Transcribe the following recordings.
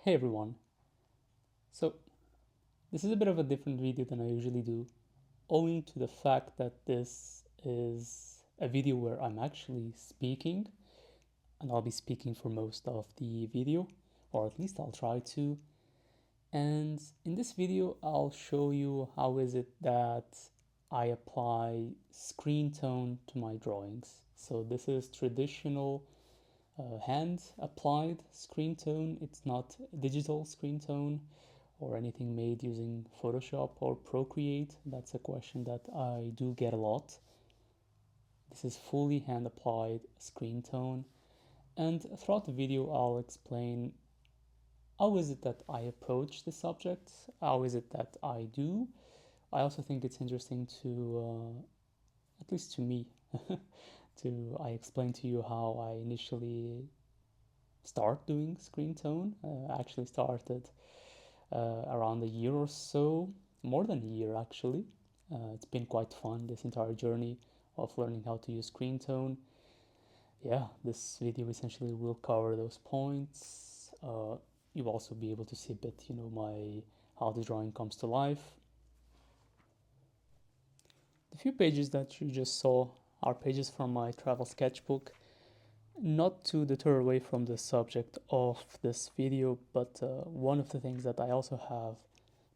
Hey everyone. So, this is a bit of a different video than I usually do, owing to the fact that this is a video where I'm actually speaking, and I'll be speaking for most of the video, or at least I'll try to. And in this video, I'll show you how is it that I apply screen tone to my drawings. So this is traditional hand applied screen tone. It's not digital screen tone or anything made using Photoshop or Procreate. That's a question that I do get a lot. This is fully hand applied screen tone. And throughout the video, I'll explain how is it that I approach the subject, how is it that I do. I also think it's interesting to, at least to me, I explain to you how I initially start doing screen tone. I actually started around a year or so, more than a year actually. It's been quite fun, this entire journey of learning how to use screen tone. Yeah, this video essentially will cover those points. You'll also be able to see a bit, my how the drawing comes to life. The few pages that you just saw are pages from my travel sketchbook. Not to deter away from the subject of this video, but one of the things that I also have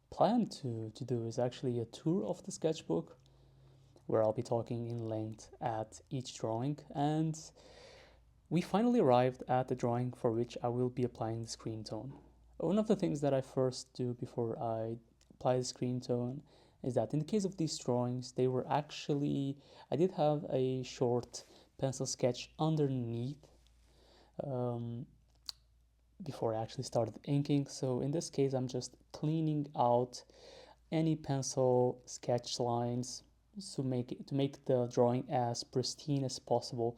planned to do is actually a tour of the sketchbook where I'll be talking in length at each drawing. And we finally arrived at the drawing for which I will be applying the screen tone. One of the things that I first do before I apply the screen tone is that in the case of these drawings, they were actually, I did have a short pencil sketch underneath um, before I actually started inking. So in this case, I'm just cleaning out any pencil sketch lines to make the drawing as pristine as possible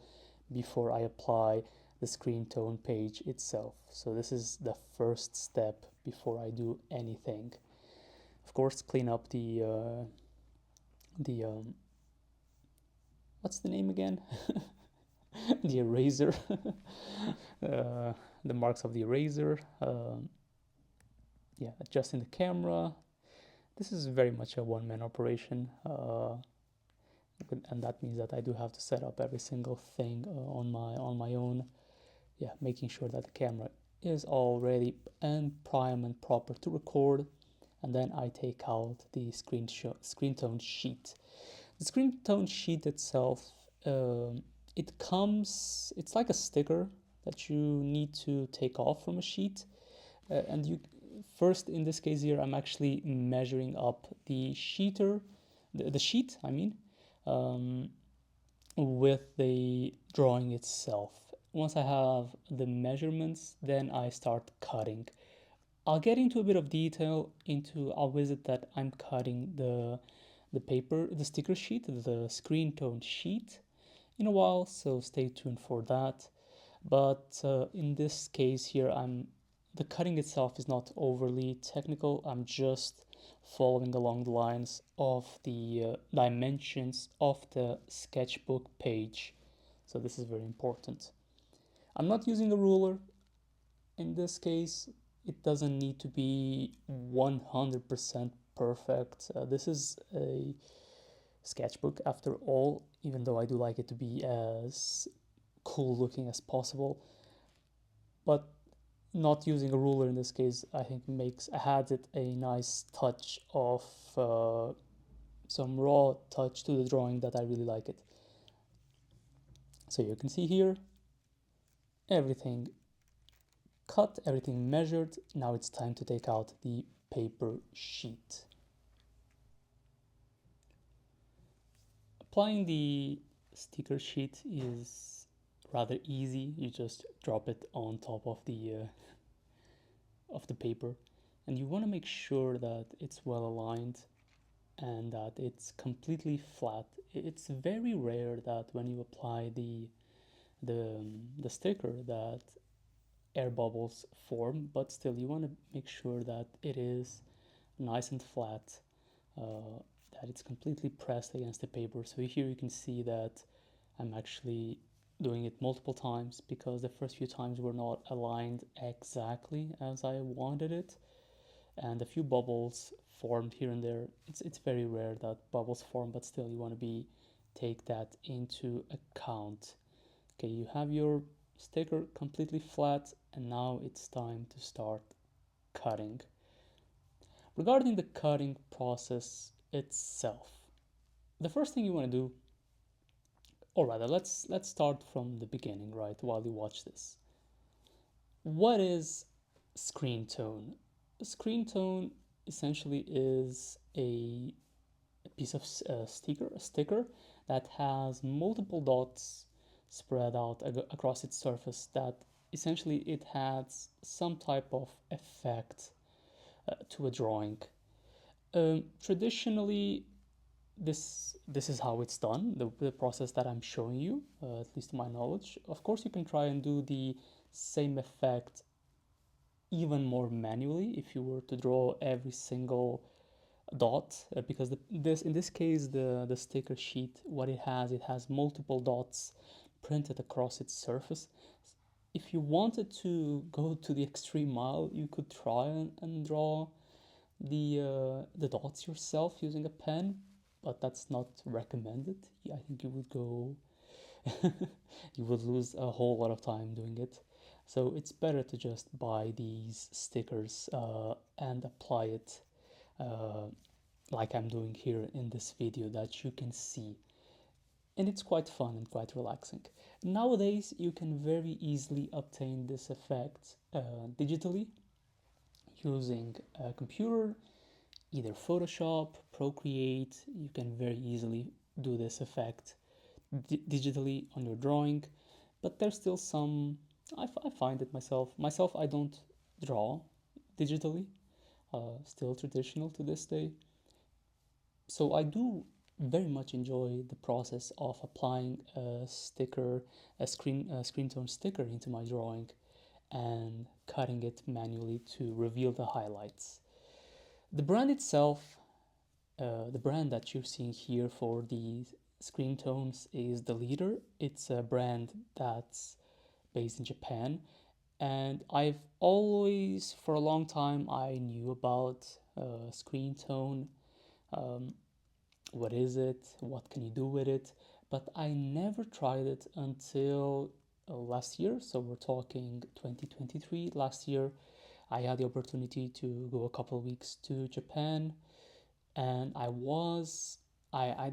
before I apply the screen tone page itself. So this is the first step before I do anything. Of course, clean up the what's the name again? The eraser, uh, the marks of the eraser. Yeah, adjusting the camera. This is very much a one-man operation, and that means that I do have to set up every single thing on my own. Yeah, making sure that the camera is all ready and prime and proper to record, and then I take out the screen tone sheet. The screen tone sheet itself, it's like a sticker that you need to take off from a sheet. And you first, in this case here, I'm actually measuring up the sheet, I mean, um, with the drawing itself. Once I have the measurements, then I start cutting. I'll get into a bit of detail into how is it that I'm cutting the paper, the sticker sheet, the screen tone sheet in a while, so stay tuned for that. But in this case here, the cutting itself is not overly technical. I'm just following along the lines of the dimensions of the sketchbook page. So this is very important. I'm not using a ruler in this case. It doesn't need to be 100% perfect. This is a sketchbook after all, even though I do like it to be as cool looking as possible. But not using a ruler in this case, I think adds it a nice touch of some raw touch to the drawing that I really like it. So you can see here, everything cut, everything measured. Now it's time to take out the paper sheet. Applying the sticker sheet is rather easy. You just drop it on top of the paper, and you want to make sure that it's well aligned and that it's completely flat. It's very rare that when you apply the sticker that air bubbles form, but still you want to make sure that it is nice and flat, that it's completely pressed against the paper. So here you can see that I'm actually doing it multiple times because the first few times were not aligned exactly as I wanted it, and a few bubbles formed here and there. It's very rare that bubbles form, but still you want to be take that into account. Okay, you have your sticker completely flat, and now it's time to start cutting. Regarding the cutting process itself, the first thing you want to do, or rather, let's start from the beginning, right? While you watch this, what is screen tone? A screen tone essentially is a piece of a sticker that has multiple dots spread out across its surface. That essentially it has some type of effect to a drawing. Traditionally, this is how it's done. The process that I'm showing you, at least to my knowledge. Of course, you can try and do the same effect even more manually if you were to draw every single dot, because this in this case the sticker sheet, what it has multiple dots printed across its surface. If you wanted to go to the extreme mile, you could try and draw the dots yourself using a pen, but that's not recommended. I think you would go you would lose a whole lot of time doing it. So it's better to just buy these stickers and apply it uh, like I'm doing here in this video that you can see. And it's quite fun and quite relaxing. Nowadays, you can very easily obtain this effect digitally using a computer, either Photoshop, Procreate. You can very easily do this effect digitally on your drawing, but there's still some. I find it myself. I don't draw digitally. Still traditional to this day. So I do very much enjoy the process of applying a screen tone sticker into my drawing and cutting it manually to reveal the highlights. The brand itself, the brand that you're seeing here for the screen tones is the Leader. It's a brand that's based in Japan, and I've always, for a long time, I knew about screen tone. Um, what is it? What can you do with it? But I never tried it until last year. So we're talking 2023. Last year, I had the opportunity to go a couple of weeks to Japan, and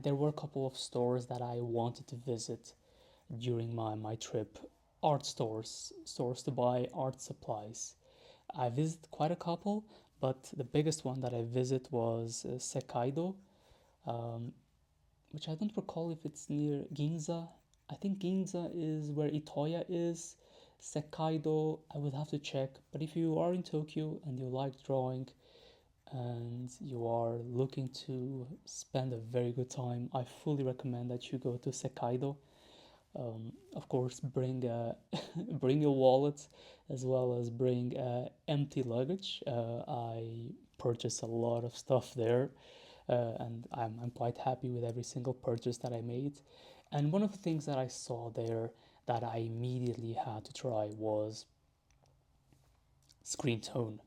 there were a couple of stores that I wanted to visit during my trip. Art stores to buy art supplies. I visited quite a couple, but the biggest one that I visited was Sekaido, um, which I don't recall if it's near Ginza. I think Ginza is where Itoya is. Sekaido, I would have to check. But if you are in Tokyo and you like drawing and you are looking to spend a very good time, I fully recommend that you go to Sekaido. Of course, bring bring your wallet as well as bring empty luggage. I purchased a lot of stuff there, and I'm quite happy with every single purchase that I made. And one of the things that I saw there that I immediately had to try was screen tone.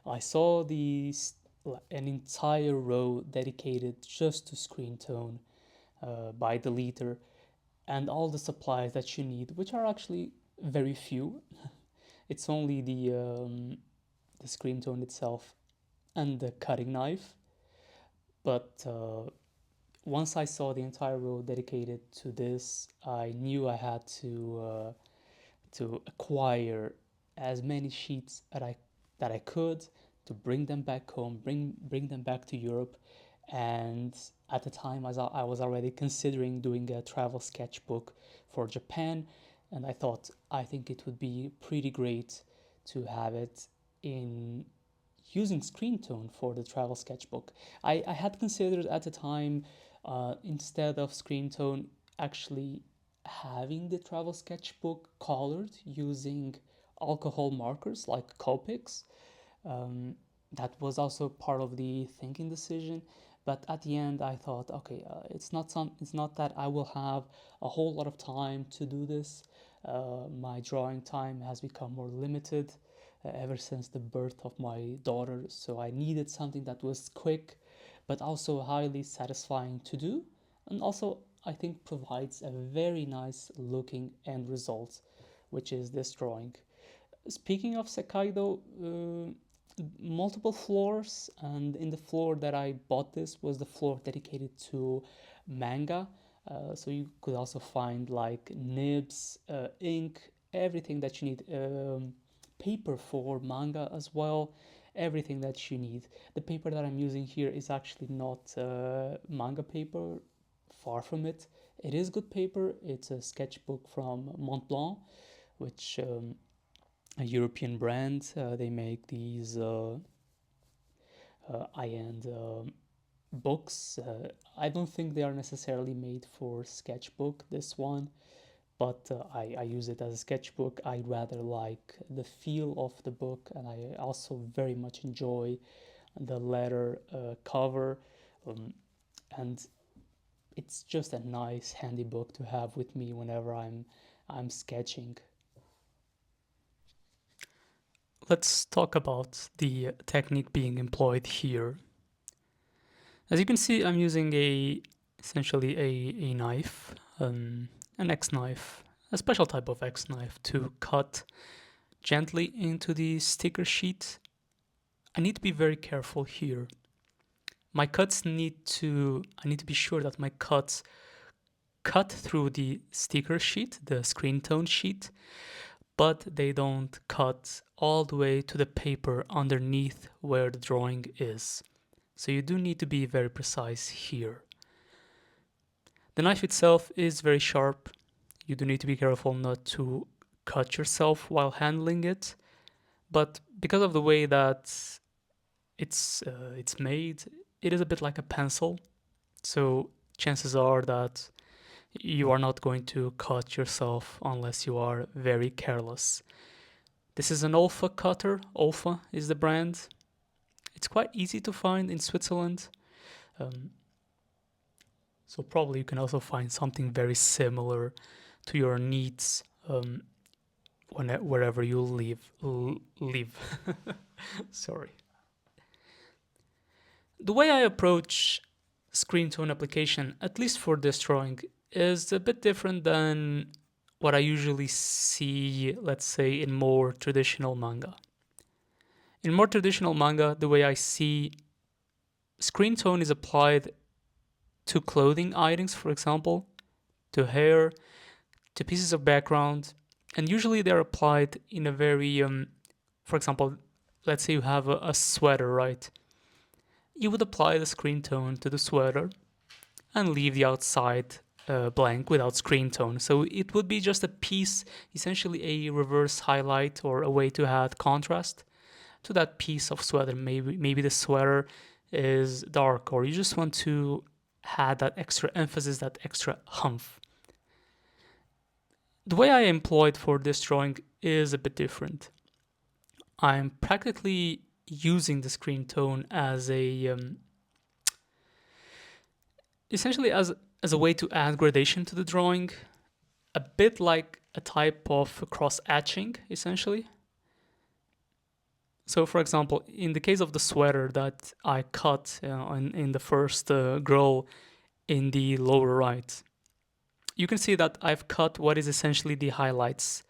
I saw an entire row dedicated just to screen tone by the Leader, and all the supplies that you need, which are actually very few. It's only the screen tone itself and the cutting knife. But once I saw the entire row dedicated to this, I knew I had to acquire as many sheets that I could to bring them back home, bring them back to Europe. And at the time, as I was already considering doing a travel sketchbook for Japan, and I think it would be pretty great to have it in using screen tone for the travel sketchbook. I had considered at the time, instead of screen tone, actually having the travel sketchbook colored using alcohol markers like Copics. Um, that was also part of the thinking decision, But at the end, I thought, okay, it's not that I will have a whole lot of time to do this. My drawing time has become more limited ever since the birth of my daughter, so I needed something that was quick, but also highly satisfying to do, and also I think provides a very nice looking end result, which is this drawing. Speaking of Sekaido, multiple floors, and in the floor that I bought this was the floor dedicated to manga. So you could also find like nibs, ink, everything that you need, paper for manga as well, everything that you need. The paper that I'm using here is actually not manga paper, far from it. It is good paper. It's a sketchbook from Mont Blanc, which a European brand. They make these high-end books. I don't think they are necessarily made for sketchbook, this one, but I use it as a sketchbook. I rather like the feel of the book, and I also very much enjoy the leather cover, and it's just a nice handy book to have with me whenever I'm sketching. Let's talk about the technique being employed here. As you can see, I'm using essentially a knife, an X knife, a special type of X knife to cut gently into the sticker sheet. I need to be very careful here. I need to be sure that my cuts cut through the sticker sheet, the screen tone sheet, but they don't cut all the way to the paper underneath where the drawing is. So you do need to be very precise here. The knife itself is very sharp. You do need to be careful not to cut yourself while handling it. But because of the way that it's made, it is a bit like a pencil. So chances are that you are not going to cut yourself unless you are very careless. This is an Olfa cutter. Olfa is the brand. It's quite easy to find in Switzerland. So probably you can also find something very similar to your needs wherever you live. Sorry. The way I approach screen tone application, at least for this drawing, is a bit different than what I usually see, let's say, in more traditional manga. In more traditional manga, the way I see screen tone is applied to clothing items, for example, to hair, to pieces of background, and usually they're applied in a very, for example, let's say you have a sweater, right? You would apply the screen tone to the sweater and leave the outside blank without screen tone. So it would be just a piece, essentially a reverse highlight or a way to add contrast to that piece of sweater. Maybe the sweater is dark, or you just want to add that extra emphasis, that extra humph. The way I employed for this drawing is a bit different. I'm practically using the screen tone as essentially as a way to add gradation to the drawing, a bit like a type of cross hatching, essentially. So, for example, in the case of the sweater that I cut in the first grow in the lower right, you can see that I've cut what is essentially the highlights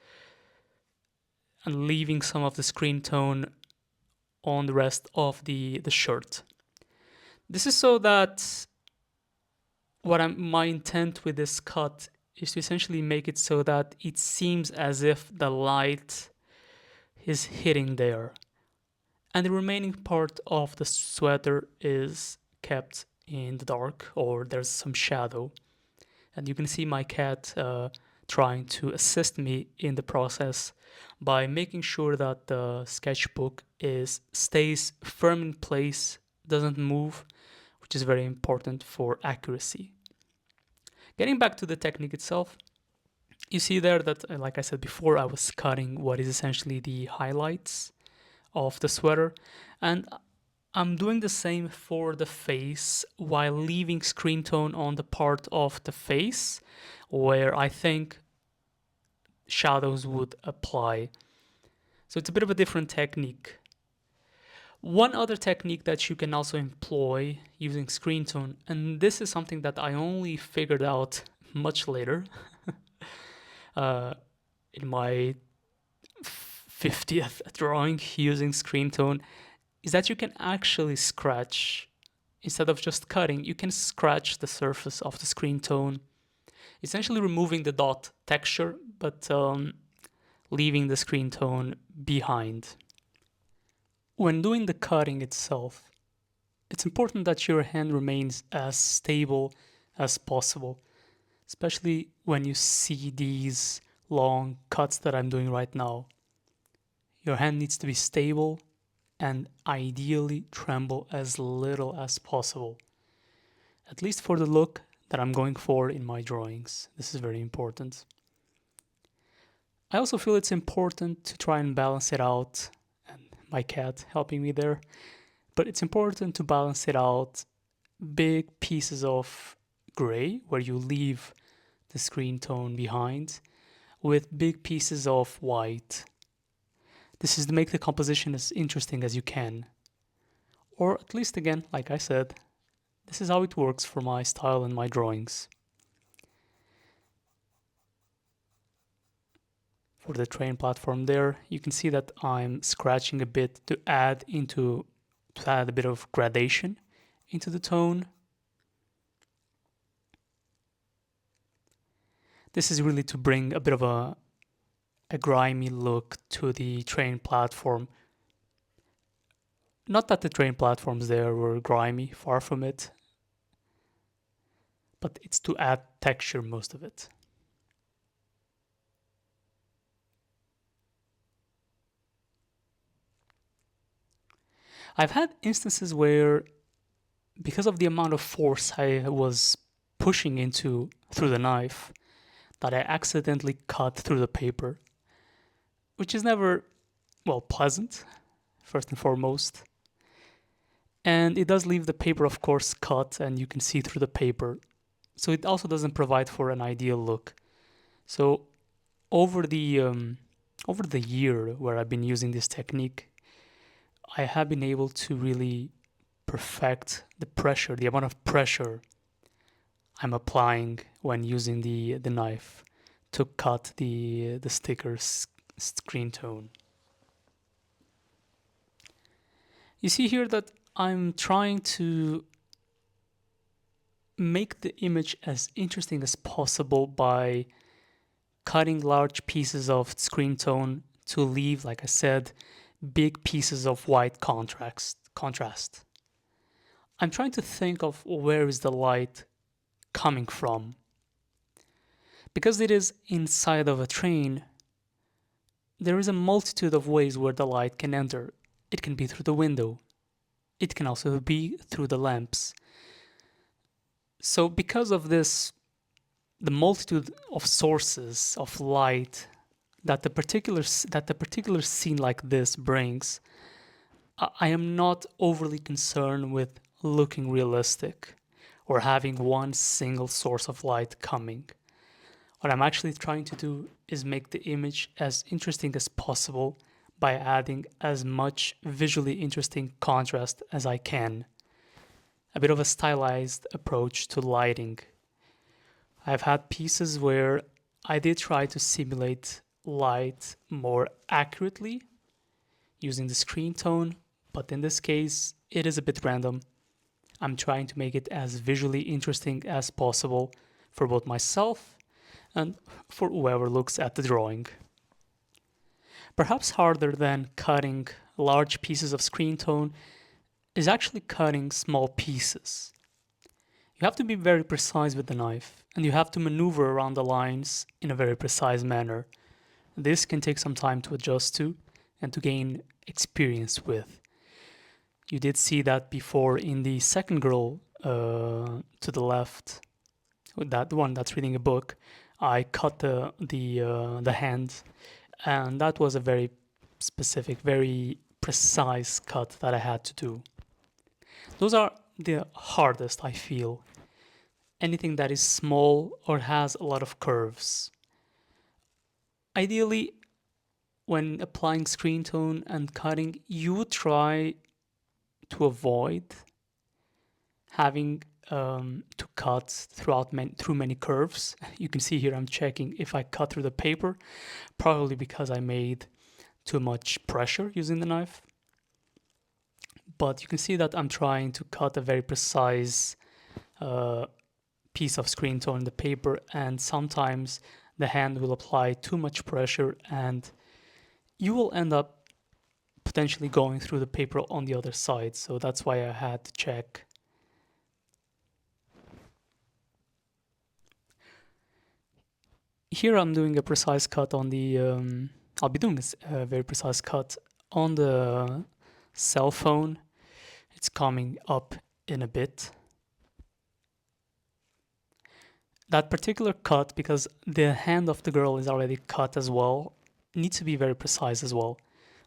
and leaving some of the screen tone on the rest of the shirt. This is so that my intent with this cut is to essentially make it so that it seems as if the light is hitting there, and the remaining part of the sweater is kept in the dark, or there's some shadow. And you can see my cat trying to assist me in the process by making sure that the sketchbook stays firm in place, doesn't move, which is very important for accuracy. Getting back to the technique itself, you see there that, like I said before, I was cutting what is essentially the highlights of the sweater, and I'm doing the same for the face while leaving screen tone on the part of the face where I think shadows would apply. So it's a bit of a different technique. One other technique that you can also employ using screen tone, and this is something that I only figured out much later uh, in my 50th drawing using screen tone, is that you can actually scratch. Instead of just cutting, you can scratch the surface of the screen tone, essentially removing the dot texture, but leaving the screen tone behind. When doing the cutting itself, it's important that your hand remains as stable as possible, especially when you see these long cuts that I'm doing right now. Your hand needs to be stable and ideally tremble as little as possible, at least for the look that I'm going for in my drawings. This is very important. I also feel it's important to try and balance it out, and my cat helping me there, but it's important to balance it out. Big pieces of gray where you leave the screen tone behind with big pieces of white. This is to make the composition as interesting as you can. Or at least, again, like I said, this is how it works for my style and my drawings. For the train platform there, you can see that I'm scratching a bit to add a bit of gradation into the tone. This is really to bring a bit of a grimy look to the train platform. Not that the train platforms there were grimy, far from it, but it's to add texture, most of it. I've had instances where, because of the amount of force I was pushing into through the knife, that I accidentally cut through the paper, which is never, well, pleasant, first and foremost. And it does leave the paper, of course, cut, and you can see through the paper. So it also doesn't provide for an ideal look. So over the year where I've been using this technique, I have been able to really perfect the pressure, the amount of pressure I'm applying when using the knife to cut the sticker's screen tone. You see here that I'm trying to make the image as interesting as possible by cutting large pieces of screen tone to leave, like I said, big pieces of white contrast. I'm trying to think of where is the light coming from. Because it is inside of a train, there is a multitude of ways where the light can enter. It can be through the window. It can also be through the lamps. So because of this, the multitude of sources of light that the particular scene like this brings, I am not overly concerned with looking realistic or having one single source of light coming. What I'm actually trying to do is make the image as interesting as possible by adding as much visually interesting contrast as I can. A bit of a stylized approach to lighting. I've had pieces where I did try to simulate light more accurately using the screen tone, but in this case, it is a bit random. I'm trying to make it as visually interesting as possible for both myself and for whoever looks at the drawing. Perhaps harder than cutting large pieces of screen tone is actually cutting small pieces. You have to be very precise with the knife, and you have to maneuver around the lines in a very precise manner. This can take some time to adjust to and to gain experience with. You did see that before in the second girl to the left, that one that's reading a book. I cut the hand, and that was a very specific, very precise cut that I had to do. Those are the hardest, I feel. Anything that is small or has a lot of curves. Ideally, when applying screen tone and cutting, you would try to avoid having to cut through many curves. You can see here I'm checking if I cut through the paper, probably because I made too much pressure using the knife. But you can see that I'm trying to cut a very precise piece of screen tone in the paper, and sometimes the hand will apply too much pressure and you will end up potentially going through the paper on the other side. So that's why I had to check. Here I'm doing a precise cut on the, I'll be doing a very precise cut on the cell phone. It's coming up in a bit. That particular cut, because the hand of the girl is already cut as well, needs to be very precise as well.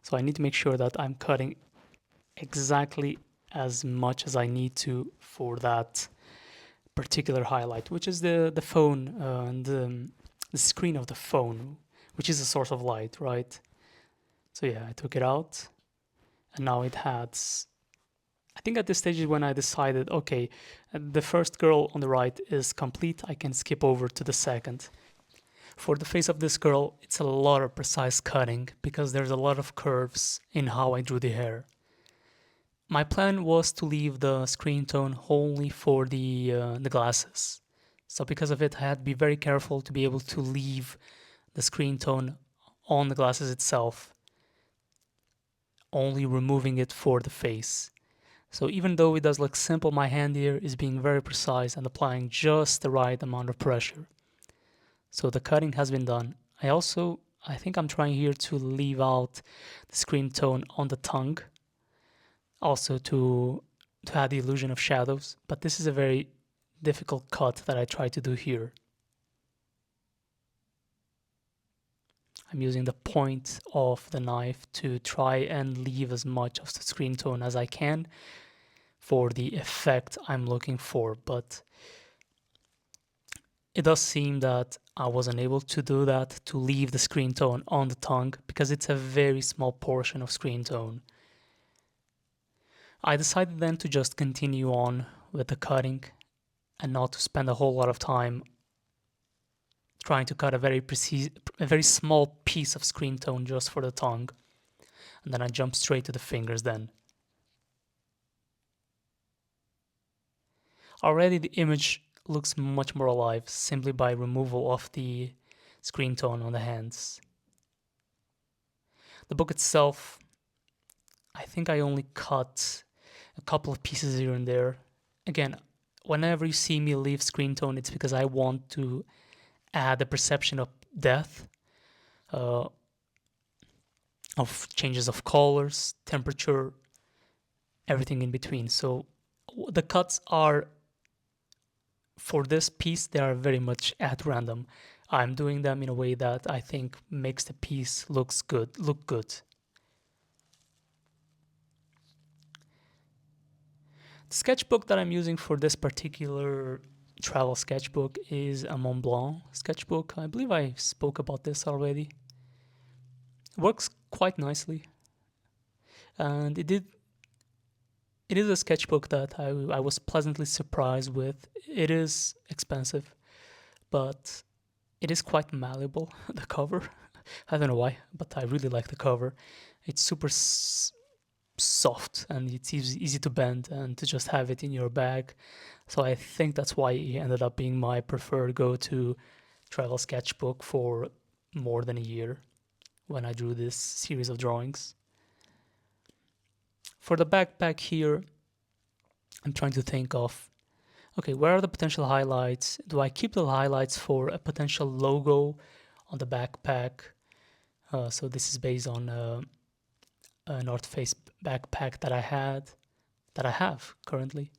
So I need to make sure that I'm cutting exactly as much as I need to for that particular highlight, which is the phone and the screen of the phone, which is a source of light, right? So yeah, I took it out, and now it has. I think at this stage is when I decided, okay, the first girl on the right is complete. I can skip over to the second. For the face of this girl, it's a lot of precise cutting because there's a lot of curves in how I drew the hair. My plan was to leave the screen tone only for the glasses. So because of it, I had to be very careful to be able to leave the screen tone on the glasses itself, only removing it for the face. So even though it does look simple, my hand here is being very precise and applying just the right amount of pressure. So the cutting has been done. I think I'm trying here to leave out the screen tone on the tongue, also to add the illusion of shadows, but this is a very difficult cut that I try to do here. I'm using the point of the knife to try and leave as much of the screen tone as I can for the effect I'm looking for, but it does seem that I wasn't able to do that, to leave the screen tone on the tongue, because it's a very small portion of screen tone. I decided then to just continue on with the cutting and not to spend a whole lot of time trying to cut a very small piece of screen tone just for the tongue. And then I jump straight to the fingers then. Already the image looks much more alive simply by removal of the screen tone on the hands. The book itself, I think I only cut a couple of pieces here and there. Again, whenever you see me leave screen tone, it's because I want to add a perception of depth, of changes of colors, temperature, everything in between. So the cuts are, for this piece, they are very much at random. I'm doing them in a way that I think makes the piece look good. The sketchbook that I'm using for this particular travel sketchbook is a Mont Blanc sketchbook. I believe I spoke about this already. It works quite nicely, and it is a sketchbook that I was pleasantly surprised with. It is expensive, but it is quite malleable, the cover. I don't know why, but I really like the cover. It's super soft and it's easy to bend and to just have it in your bag. So I think that's why it ended up being my preferred go-to travel sketchbook for more than a year when I drew this series of drawings. For the backpack here, I'm trying to think of, okay, where are the potential highlights? Do I keep the highlights for a potential logo on the backpack? So this is based on a North Face backpack that I have currently.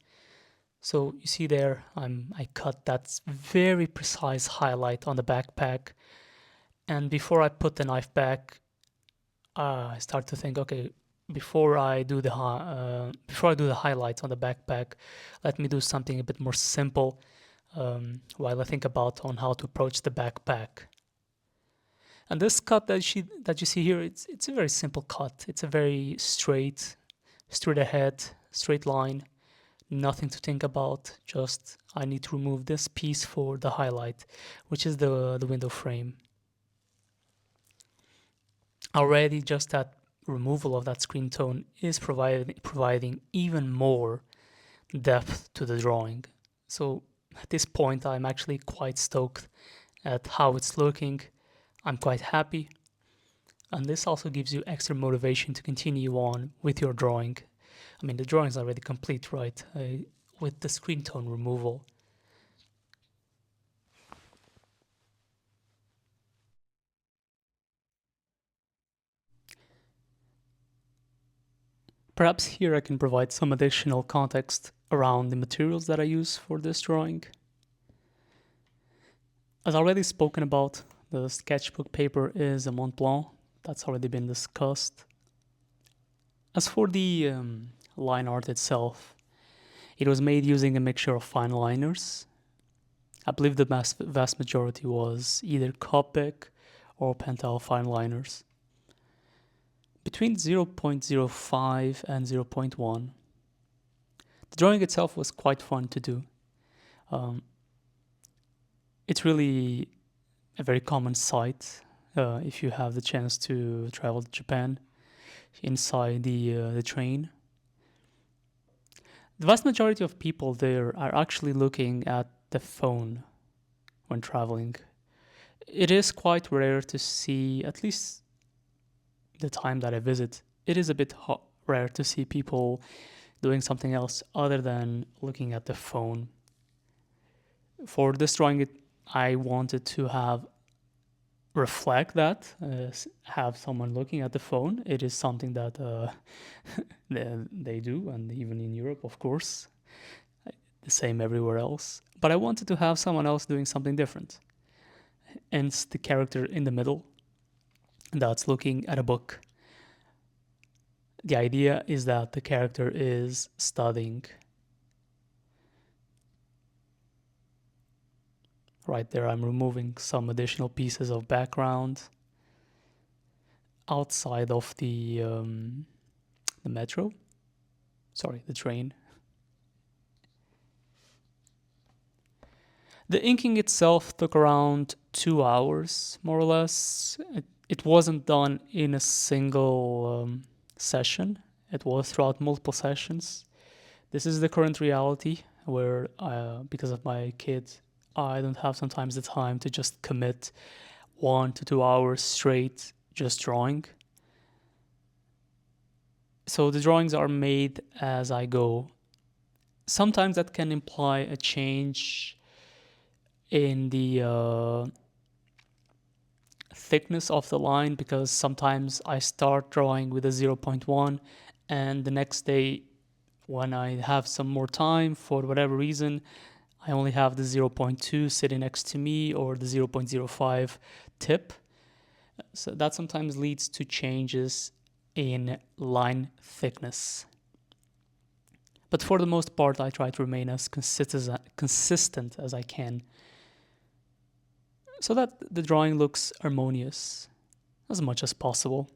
So you see there, I cut that very precise highlight on the backpack, and before I put the knife back, I start to think, okay, before I do the highlights on the backpack, let me do something a bit more simple while I think about on how to approach the backpack. And this cut that you see here, it's a very simple cut. It's a very straight ahead, straight line. Nothing to think about. Just I need to remove this piece for the highlight, which is the window frame. Already, just that removal of that screen tone is providing even more depth to the drawing. So at this point, I'm actually quite stoked at how it's looking. I'm quite happy. And this also gives you extra motivation to continue on with your drawing. I mean, the drawing is already complete, right? With the screen tone removal. Perhaps here I can provide some additional context around the materials that I use for this drawing. As already spoken about, the sketchbook paper is a Mont Blanc. That's already been discussed. As for the line art itself, it was made using a mixture of fine liners. I believe the vast majority was either Copic or Pentel fine liners. Between 0.05 and 0.1. The drawing itself was quite fun to do. It's really a very common sight if you have the chance to travel to Japan inside the train. The vast majority of people there are actually looking at the phone when traveling. It is quite rare to see, at least the time that I visit, it is a bit rare to see people doing something else other than looking at the phone. For this drawing, I wanted to reflect that, have someone looking at the phone. It is something that they do, and even in Europe, of course, the same everywhere else. But I wanted to have someone else doing something different. Hence the character in the middle that's looking at a book. The idea is that the character is studying. Right there, I'm removing some additional pieces of background outside of the metro. Sorry, the train. The inking itself took around 2 hours, more or less. It wasn't done in a single session. It was throughout multiple sessions. This is the current reality where, because of my kids, I don't have sometimes the time to just commit 1 to 2 hours straight just drawing. So the drawings are made as I go. Sometimes that can imply a change in the thickness of the line, because sometimes I start drawing with a 0.1 and the next day when I have some more time for whatever reason, I only have the 0.2 sitting next to me or the 0.05 tip. So that sometimes leads to changes in line thickness. But for the most part, I try to remain as consistent as I can, so that the drawing looks harmonious as much as possible.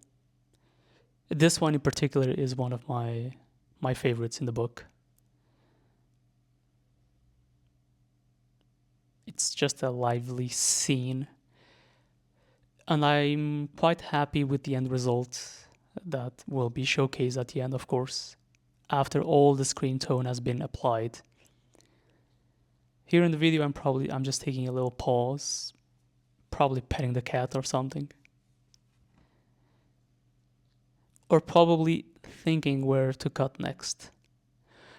This one in particular is one of my favorites in the book. It's just a lively scene, and I'm quite happy with the end result that will be showcased at the end, of course, after all the screen tone has been applied. Here in the video, I'm just taking a little pause, probably petting the cat or something. Or probably thinking where to cut next,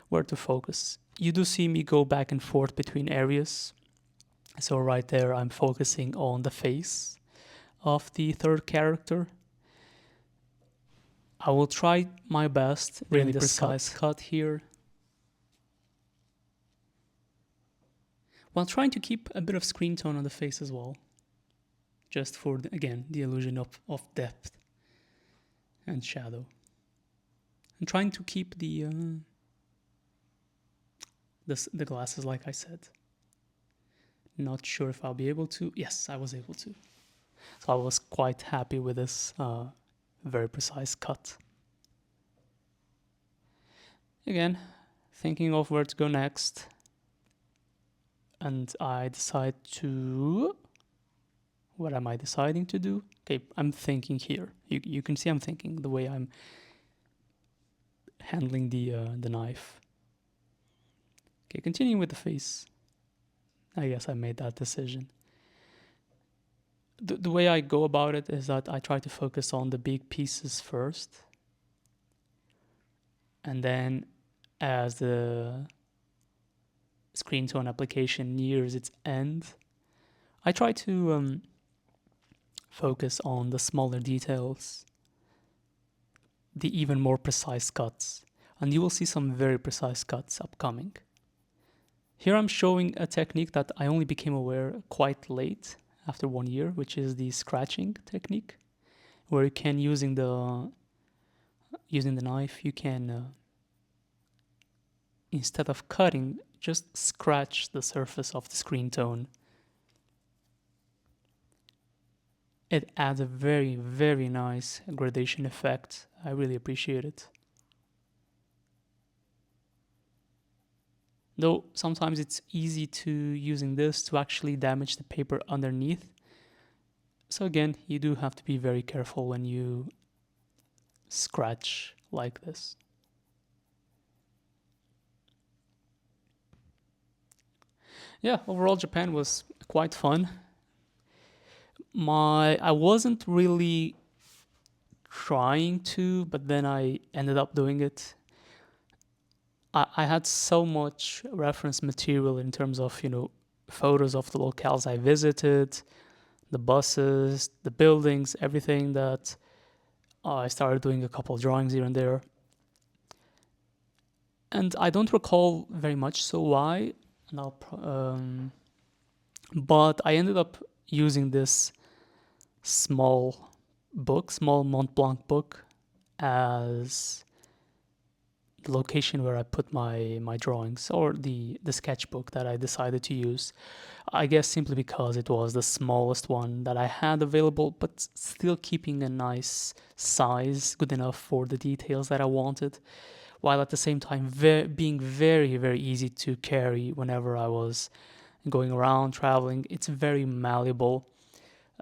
where to focus. You do see me go back and forth between areas. So right there, I'm focusing on the face of the third character. I will try my best in this precise cut here, while trying to keep a bit of screen tone on the face as well, just for, again, the illusion of depth and shadow. I'm trying to keep the glasses, like I said. Not sure if I'll be able to. Yes, I was able to. So I was quite happy with this very precise cut. Again, thinking of where to go next. And I decide to... What am I deciding to do? Okay, I'm thinking here. You can see I'm thinking the way I'm handling the knife. Okay, continuing with the face. I guess I made that decision. The way I go about it is that I try to focus on the big pieces first. And then as the screen tone application nears its end, I try to focus on the smaller details, the even more precise cuts. And you will see some very precise cuts upcoming. Here I'm showing a technique that I only became aware quite late, after 1 year, which is the scratching technique, where you can, using the knife, you can, instead of cutting, just scratch the surface of the screen tone. It adds a very, very nice gradation effect. I really appreciate it. Though sometimes it's easy to, using this, to actually damage the paper underneath. So again, you do have to be very careful when you scratch like this. Yeah, overall Japan was quite fun. I wasn't really trying to, but then I ended up doing it. I had so much reference material in terms of, photos of the locales I visited, the buses, the buildings, everything, that I started doing a couple of drawings here and there. And I don't recall very much so why, but I ended up using this small Mont Blanc book, as the location where I put my drawings, or the sketchbook that I decided to use. I guess simply because it was the smallest one that I had available, but still keeping a nice size, good enough for the details that I wanted, while at the same time being very, very easy to carry whenever I was going around, traveling. It's very malleable.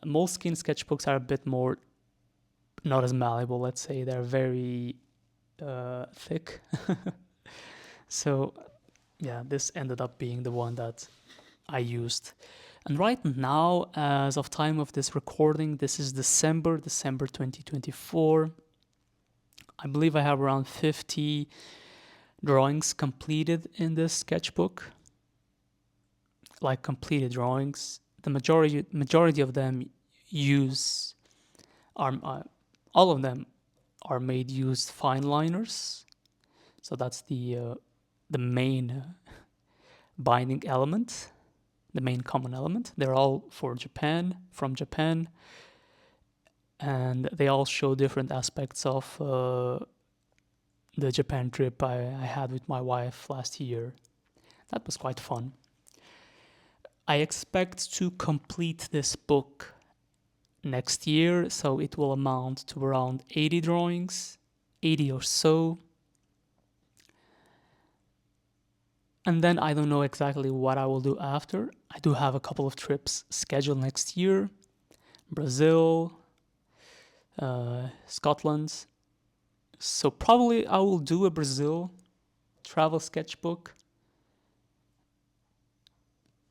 Moleskine sketchbooks are a bit more, not as malleable, let's say. They're very thick. So yeah, this ended up being the one that I used. And right now, as of time of this recording, this is December 2024. I believe I have around 50 drawings completed in this sketchbook. Like completed drawings. The majority of them all of them are made use fine liners. So that's the main binding element, the main common element. They're all from Japan, and they all show different aspects of the Japan trip I had with my wife last year. That was quite fun. I expect to complete this book next year, so it will amount to around 80 drawings, 80 or so. And then I don't know exactly what I will do after. I do have a couple of trips scheduled next year. Brazil, Scotland. So probably I will do a Brazil travel sketchbook,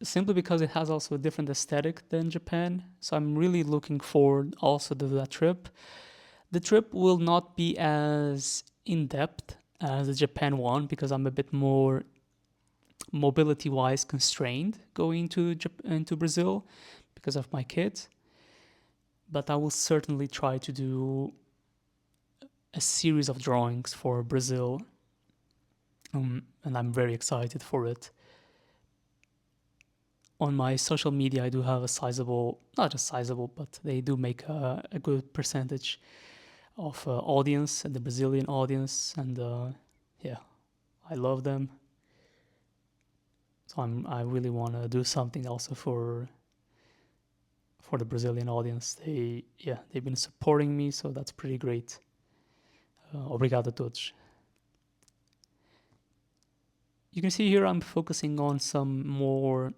simply because it has also a different aesthetic than Japan. So I'm really looking forward also to that trip. The trip will not be as in-depth as the Japan one, because I'm a bit more mobility-wise constrained going into Brazil because of my kids. But I will certainly try to do a series of drawings for Brazil, and I'm very excited for it. On my social media, I do have a sizable, not just sizable, but they do make a good percentage of audience, the Brazilian audience, and yeah, I love them. So I really want to do something also for the Brazilian audience. They've been supporting me, so that's pretty great. Obrigado a todos. You can see here I'm focusing on some more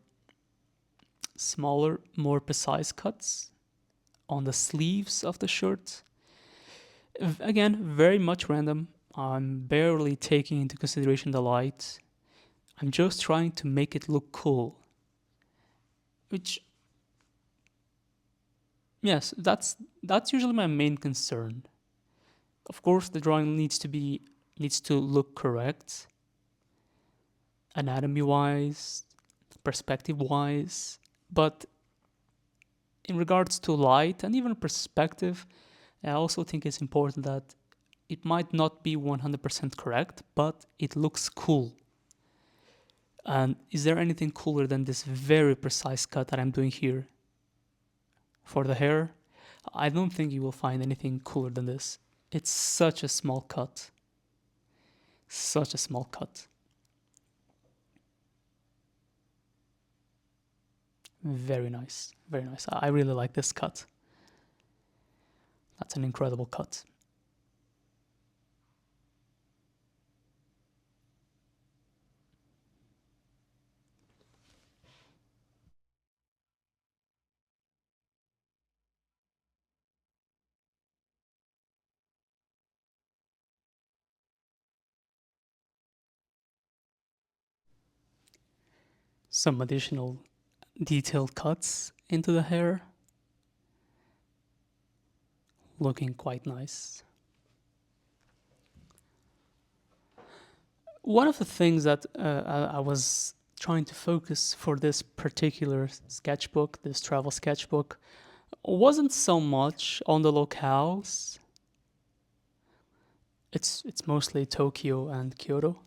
smaller, more precise cuts on the sleeves of the shirt. Again, very much random. I'm barely taking into consideration the light. I'm just trying to make it look cool. Which, yes, that's usually my main concern. Of course, the drawing needs to look correct, anatomy wise, perspective wise, but in regards to light and even perspective, I also think it's important that it might not be 100% correct, but it looks cool. And is there anything cooler than this very precise cut that I'm doing here for the hair? I don't think you will find anything cooler than this. It's such a small cut. Such a small cut. Very nice. Very nice. I really like this cut. That's an incredible cut. Some additional detailed cuts into the hair. Looking quite nice. One of the things that I was trying to focus for this particular sketchbook, this travel sketchbook, wasn't so much on the locales. It's mostly Tokyo and Kyoto,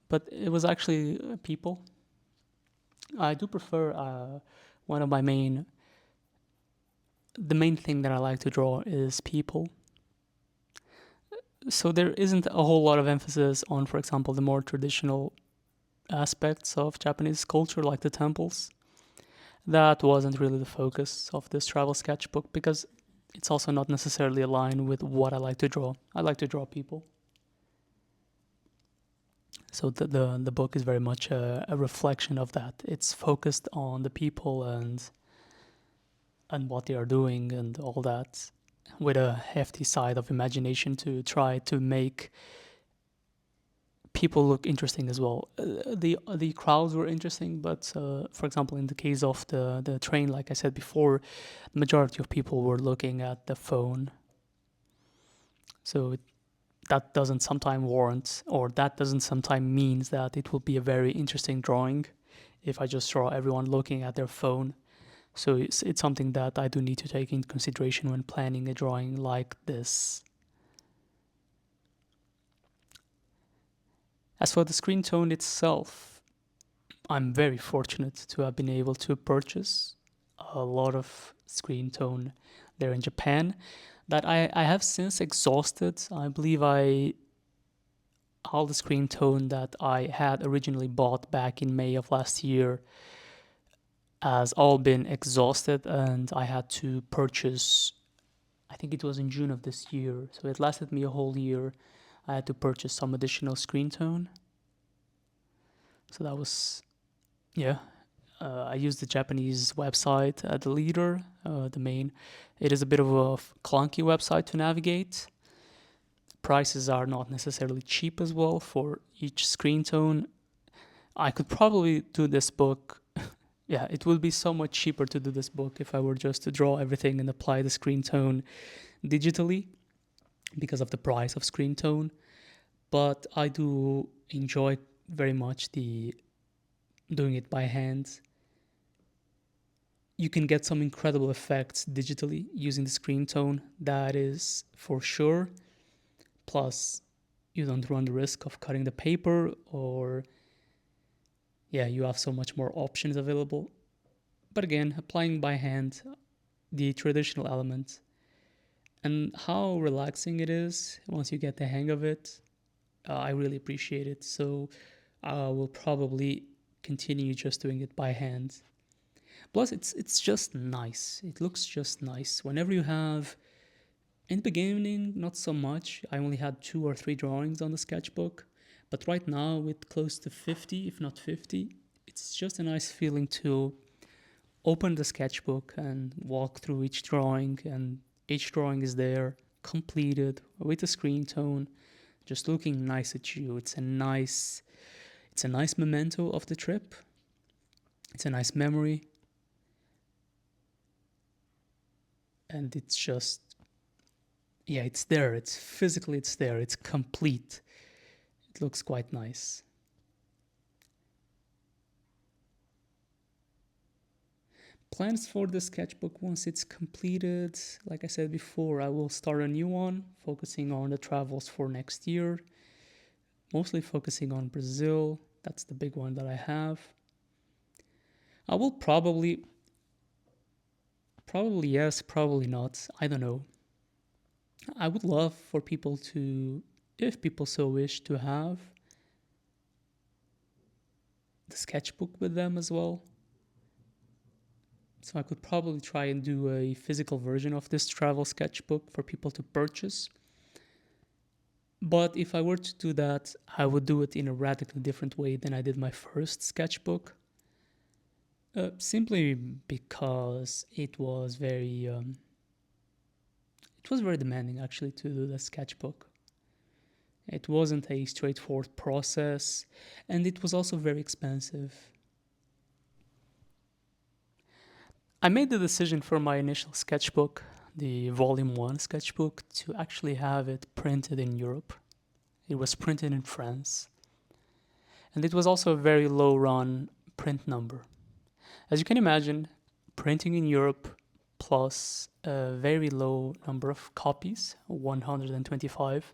but it was actually people. I do prefer one of my the main thing that I like to draw is people. So there isn't a whole lot of emphasis on, for example, the more traditional aspects of Japanese culture, like the temples. That wasn't really the focus of this travel sketchbook because it's also not necessarily aligned with what I like to draw. I like to draw people. So the book is very much a reflection of that. It's focused on the people and what they are doing and all that, with a hefty side of imagination to try to make people look interesting as well. The crowds were interesting, but for example, in the case of the train, like I said before, the majority of people were looking at the phone. So that doesn't sometimes warrant, or that doesn't sometimes means that it will be a very interesting drawing if I just draw everyone looking at their phone. So it's something that I do need to take into consideration when planning a drawing like this. As for the screen tone itself, I'm very fortunate to have been able to purchase a lot of screen tone there in Japan that I have since exhausted. I believe all the screen tone that I had originally bought back in May of last year has all been exhausted, and I had to purchase, I think it was in June of this year, so it lasted me a whole year. I had to purchase some additional screen tone. So that was, yeah. I used the Japanese website, the leader, the main. It is a bit of a clunky website to navigate. Prices are not necessarily cheap as well for each screen tone. I could probably do this book. Yeah, it would be so much cheaper to do this book if I were just to draw everything and apply the screen tone digitally because of the price of screen tone. But I do enjoy very much the doing it by hand. You can get some incredible effects digitally using the screen tone, that is for sure. Plus, you don't run the risk of cutting the paper, or yeah, you have so much more options available. But again, applying by hand the traditional element And how relaxing it is once you get the hang of it, I really appreciate it. So I will probably continue just doing it by hand. Plus, it's just nice. It looks just nice. Whenever you have, in the beginning, not so much. I only had 2 or 3 drawings on the sketchbook. But right now, with close to 50, if not 50, it's just a nice feeling to open the sketchbook and walk through each drawing, and each drawing is there, completed with a screen tone, just looking nice at you. It's a nice memento of the trip. It's a nice memory. And it's just, yeah, it's there. It's there. It's complete. It looks quite nice. Plans for the sketchbook once it's completed, like I said before, I will start a new one focusing on the travels for next year, mostly focusing on Brazil. That's the big one that I have. I will probably yes, probably not. I don't know. I would love for people to, if people so wish, to have the sketchbook with them as well. So I could probably try and do a physical version of this travel sketchbook for people to purchase. But if I were to do that, I would do it in a radically different way than I did my first sketchbook. Simply because it was very demanding actually to do the sketchbook. It wasn't a straightforward process, and it was also very expensive. I made the decision for my initial sketchbook, the Volume 1 sketchbook, to actually have it printed in Europe. It was printed in France. And it was also a very low run print number. As you can imagine, printing in Europe plus a very low number of copies, 125,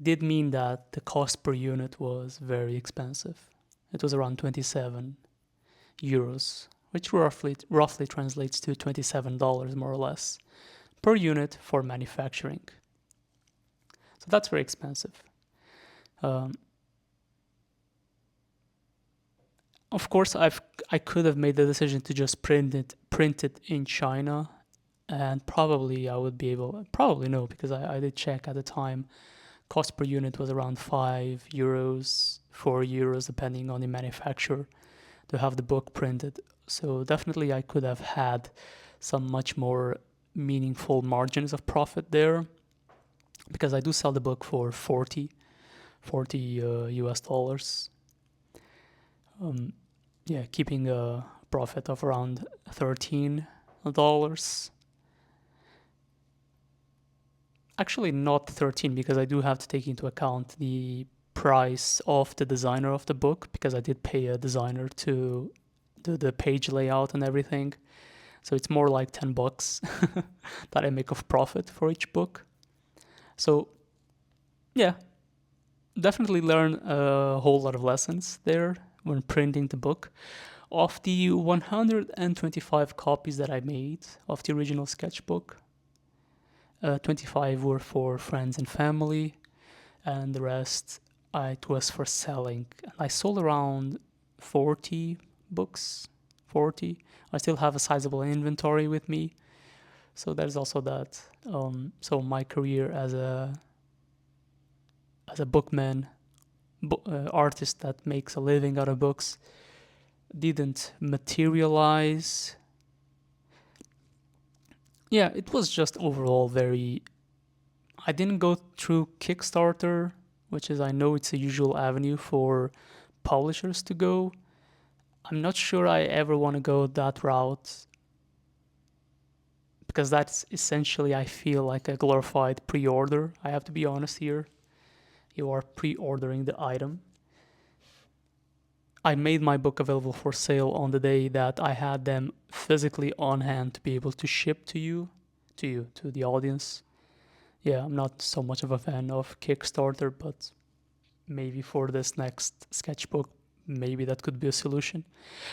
did mean that the cost per unit was very expensive. It was around 27 euros, which roughly translates to $27 more or less per unit for manufacturing. So that's very expensive. Of course, I could have made the decision to just print it in China, and probably I would be able. Probably no, because I did check at the time. Cost per unit was around €5, €4, depending on the manufacturer, to have the book printed. So definitely, I could have had some much more meaningful margins of profit there, because I do sell the book for 40 US dollars. Keeping a profit of around $13. Actually, not 13, because I do have to take into account the price of the designer of the book, because I did pay a designer to do the page layout and everything. So it's more like $10 that I make of profit for each book. So yeah, definitely learn a whole lot of lessons there when printing the book. Of the 125 copies that I made of the original sketchbook, 25 were for friends and family, and the rest it was for selling. I sold around 40 books. 40. I still have a sizable inventory with me, so there's also that. So my career as a bookman, artist that makes a living out of books, didn't materialize. Yeah, it was just overall very. I didn't go through Kickstarter, which is, I know it's a usual avenue for publishers to go. I'm not sure I ever want to go that route, because that's essentially, I feel, like a glorified pre-order. I have to be honest here. You are pre-ordering the item. I made my book available for sale on the day that I had them physically on hand to be able to ship to the audience. Yeah, I'm not so much of a fan of Kickstarter, but maybe for this next sketchbook, maybe that could be a solution.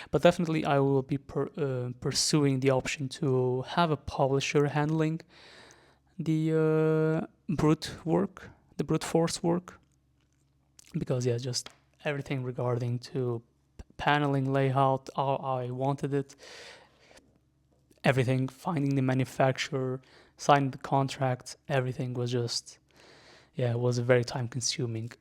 But definitely I will be pursuing the option to have a publisher handling the brute force work, because yeah, just everything regarding to paneling layout, how I wanted it, everything, finding the manufacturer, signing the contract, everything was just, yeah, it was very time consuming.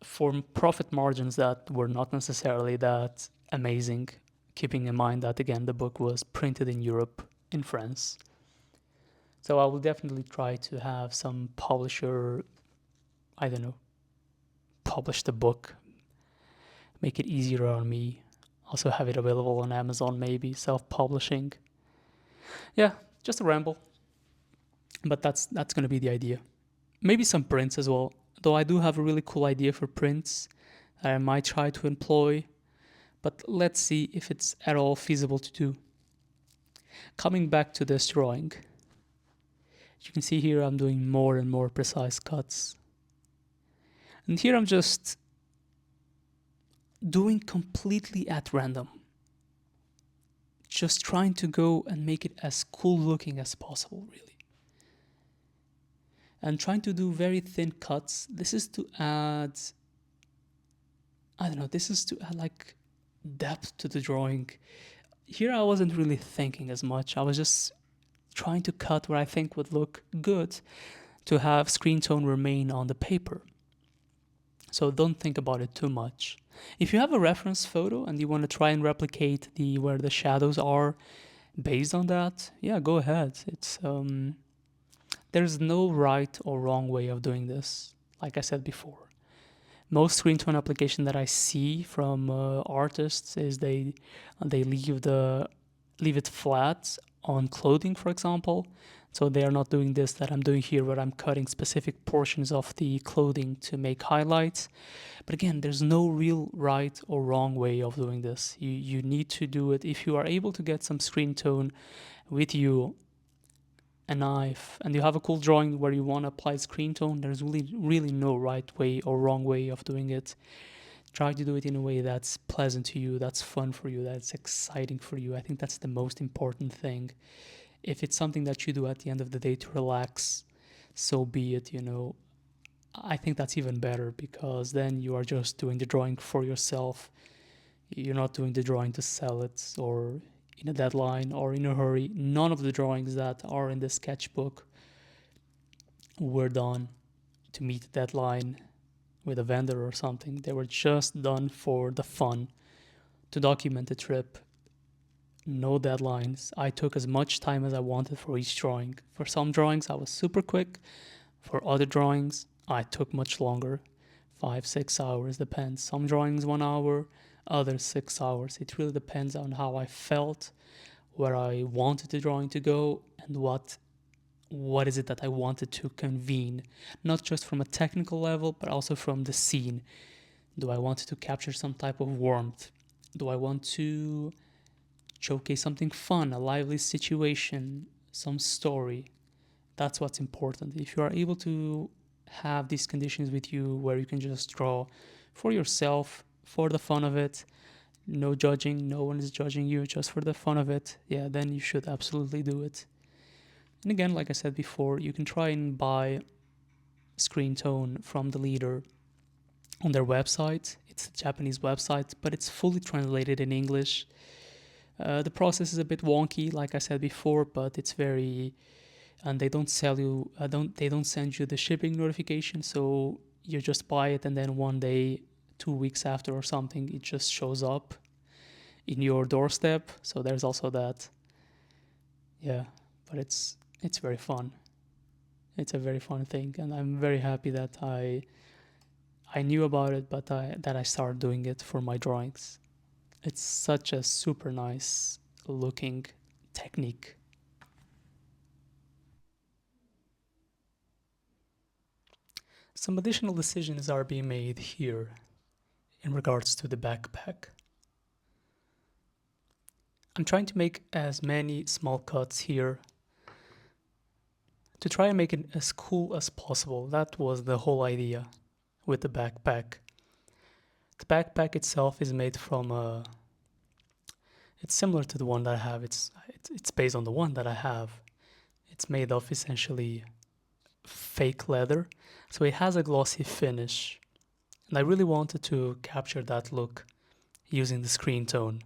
For profit margins that were not necessarily that amazing, keeping in mind that again the book was printed in Europe, in France. So I will definitely try to have some publisher, I don't know, publish the book, make it easier on me. Also have it available on Amazon, maybe self-publishing. Yeah, just a ramble, but that's gonna be the idea. Maybe some prints as well. Though I do have a really cool idea for prints that I might try to employ, but let's see if it's at all feasible to do. Coming back to this drawing, you can see here I'm doing more and more precise cuts. And here I'm just doing completely at random. Just trying to go and make it as cool looking as possible, really. And trying to do very thin cuts. This is to add, I don't know, this is to add like depth to the drawing. Here I wasn't really thinking as much. I was just trying to cut where I think would look good to have screen tone remain on the paper. So don't think about it too much. If you have a reference photo and you want to try and replicate where the shadows are based on that, yeah, go ahead. There's no right or wrong way of doing this, like I said before. Most screen tone application that I see from artists is they leave it flat on clothing, for example. So they are not doing this that I'm doing here, where I'm cutting specific portions of the clothing to make highlights. But again, there's no real right or wrong way of doing this. You need to do it if you are able to get some screen tone with you, a knife, and you have a cool drawing where you want to apply screen tone. There's really no right way or wrong way of doing it. Try to do it in a way that's pleasant to you, that's fun for you, that's exciting for you. I think that's the most important thing. If it's something that you do at the end of the day to relax, so be it, I think that's even better, because then you are just doing the drawing for yourself. You're not doing the drawing to sell it or in a deadline or in a hurry. None of the drawings that are in the sketchbook were done to meet the deadline with a vendor or something. They were just done for the fun, to document the trip. No deadlines. I took as much time as I wanted for each drawing. For some drawings, I was super quick. For other drawings, I took much longer. 5-6 hours, depends. Some drawings 1 hour, others 6 hours. It really depends on how I felt, where I wanted the drawing to go, and what is it that I wanted to convene. Not just from a technical level, but also from the scene. Do I want to capture some type of warmth? Do I want to showcase something fun, a lively situation, some story? That's what's important. If you are able to have these conditions with you where you can just draw for yourself, for the fun of it, no judging, no one is judging you, just for the fun of it, yeah, then you should absolutely do it. And again, like I said before, you can try and buy screen tone from the leader on their website. It's a Japanese website, but it's fully translated in English. The process is a bit wonky, like I said before, but it's very, and they don't send you the shipping notification, so you just buy it and then one day, 2 weeks after or something, it just shows up in your doorstep. So there's also that. Yeah, but it's very fun. It's a very fun thing, and I'm very happy that I knew about it, but that I started doing it for my drawings. It's such a super nice looking technique. Some additional decisions are being made here in regards to the backpack. I'm trying to make as many small cuts here to try and make it as cool as possible. That was the whole idea with the backpack. The backpack itself is made from it's similar to the one that I have. It's based on the one that I have. It's made of essentially fake leather, so it has a glossy finish. And I really wanted to capture that look using the screen tone.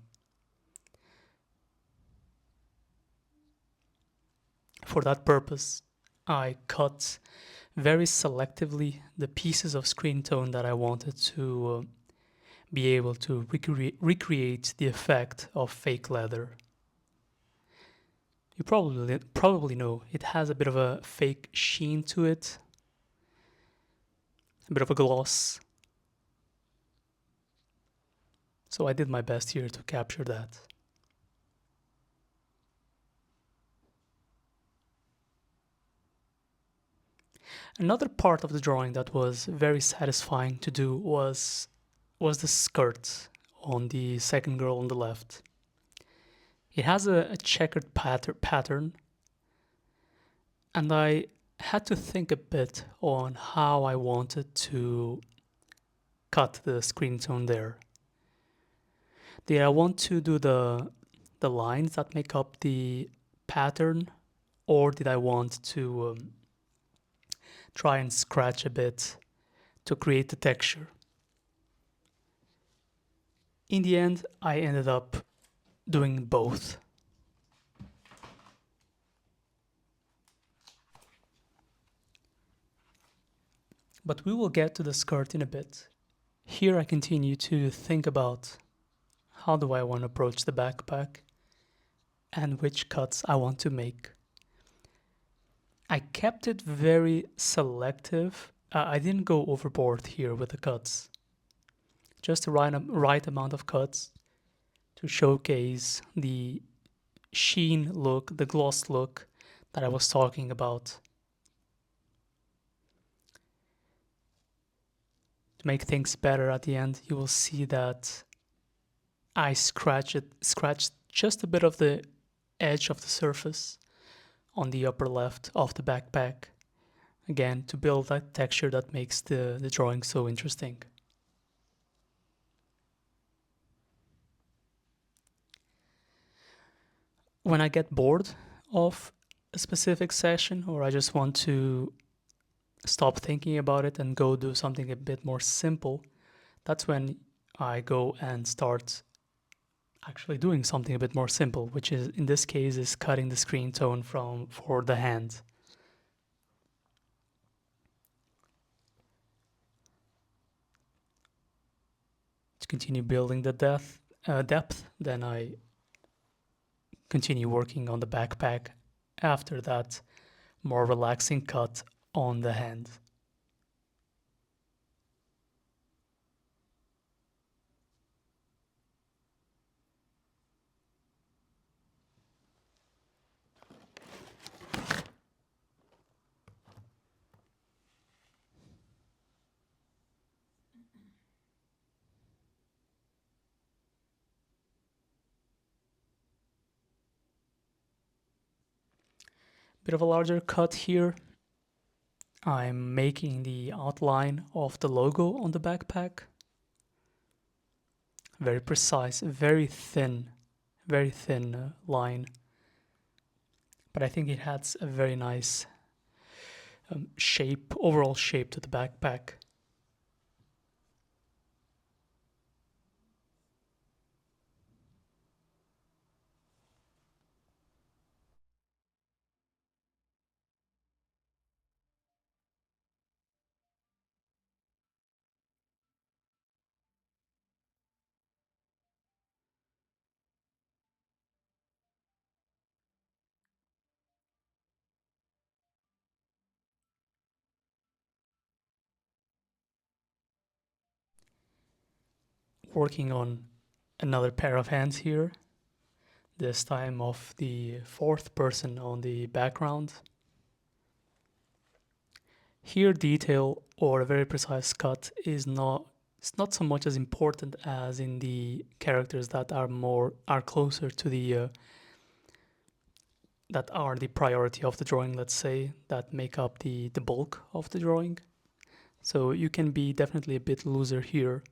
For that purpose, I cut very selectively the pieces of screen tone that I wanted to be able to recreate the effect of fake leather. You probably know it has a bit of a fake sheen to it, a bit of a gloss. So I did my best here to capture that. Another part of the drawing that was very satisfying to do was the skirt on the second girl on the left. It has a checkered pattern, and I had to think a bit on how I wanted to cut the screen tone there. Did I want to do the lines that make up the pattern, or did I want to try and scratch a bit to create the texture? In the end, I ended up doing both. But we will get to the skirt in a bit. Here I continue to think about how do I want to approach the backpack and which cuts I want to make. I kept it very selective. I didn't go overboard here with the cuts. Just the right amount of cuts to showcase the sheen look, the gloss look that I was talking about. To make things better at the end, you will see that I scratched just a bit of the edge of the surface on the upper left of the backpack. Again, to build that texture that makes the drawing so interesting. When I get bored of a specific session, or I just want to stop thinking about it and go do something a bit more simple, that's when I go and start actually doing something a bit more simple, which is in this case is cutting the screen tone for the hand. To continue building the depth, then I continue working on the backpack. After that, more relaxing cut on the hand. Bit of a larger cut here. I'm making the outline of the logo on the backpack. Very precise, very thin line. But I think it adds a very nice overall shape to the backpack. Working on another pair of hands here, this time of the fourth person on the background. Here detail or a very precise cut is not so much as important as in the characters that are closer to the that are the priority of the drawing, let's say, that make up the bulk of the drawing. So you can be definitely a bit looser here,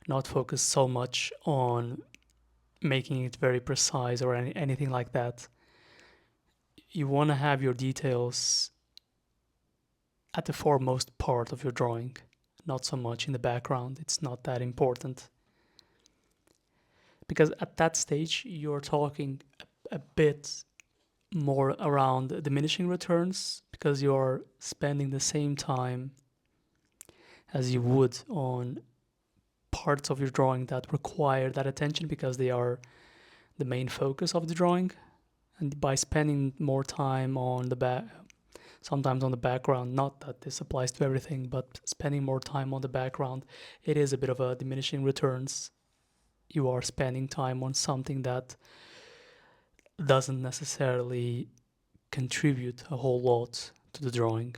not focus so much on making it very precise or anything like that. you want to have your details at the foremost part of your drawing, not so much in the background. It's not that important. Because at that stage, you're talking a bit more around diminishing returns because you're spending the same time as you would on parts of your drawing that require that attention because they are the main focus of the drawing. And by spending more time on the back, sometimes on the background, not that this applies to everything, but spending more time on the background, it is a bit of a diminishing returns. You are spending time on something that doesn't necessarily contribute a whole lot to the drawing.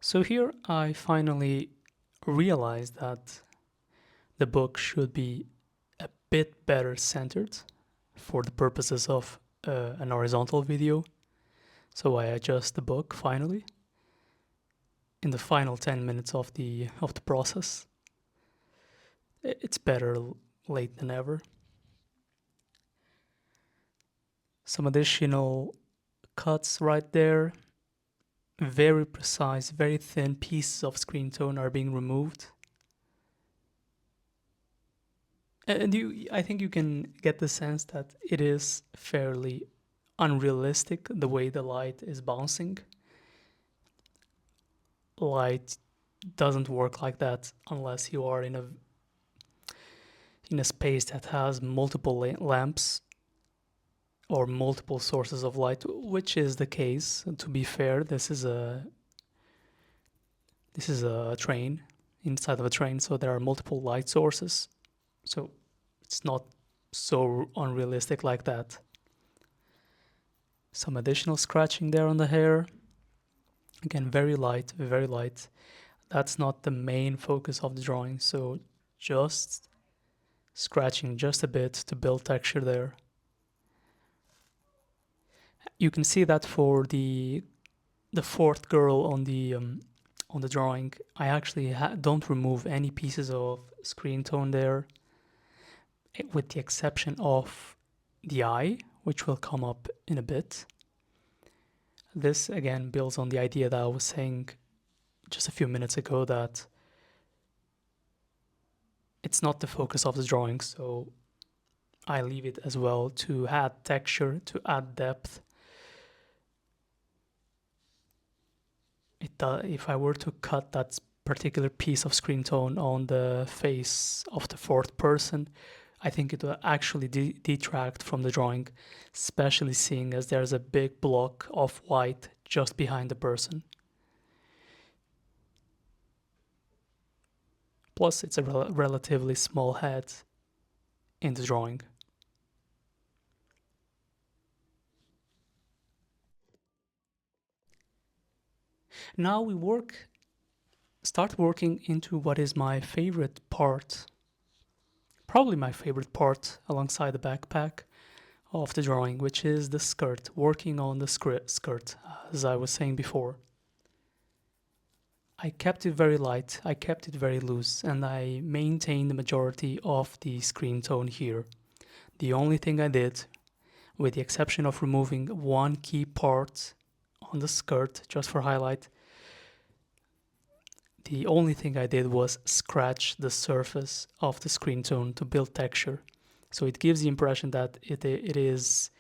So here I finally realized that the book should be a bit better centered for the purposes of an horizontal video. So I adjust the book finally in the final 10 minutes of the process. It's better late than ever. Some additional cuts right there. Very precise, very thin pieces of screen tone are being removed. And I think you can get the sense that it is fairly unrealistic the way the light is bouncing. Light doesn't work like that unless you are in a space that has multiple lamps or multiple sources of light, which is the case. To be fair, this is a train inside of a train, so there are multiple light sources. So it's not so unrealistic like that. Some additional scratching there on the hair. Again, very light, very light. That's not the main focus of the drawing, so just scratching just a bit to build texture there. You can see that for the fourth girl on the drawing, I actually don't remove any pieces of screen tone there, with the exception of the eye, which will come up in a bit. This again builds on the idea that I was saying just a few minutes ago, that it's not the focus of the drawing, so I leave it as well to add texture, to add depth. If I were to cut that particular piece of screen tone on the face of the fourth person, I think it will actually detract from the drawing, especially seeing as there's a big block of white just behind the person. Plus, it's a relatively small head in the drawing. Now we start working into what is my favorite part, probably my favorite part alongside the backpack of the drawing, which is the skirt, working on the skirt, as I was saying before. I kept it very light, I kept it very loose, and I maintained the majority of the screen tone here. The only thing I did, with the exception of removing one key part on the skirt just for highlight, the only thing I did was scratch the surface of the screen tone to build texture. So it gives the impression that it is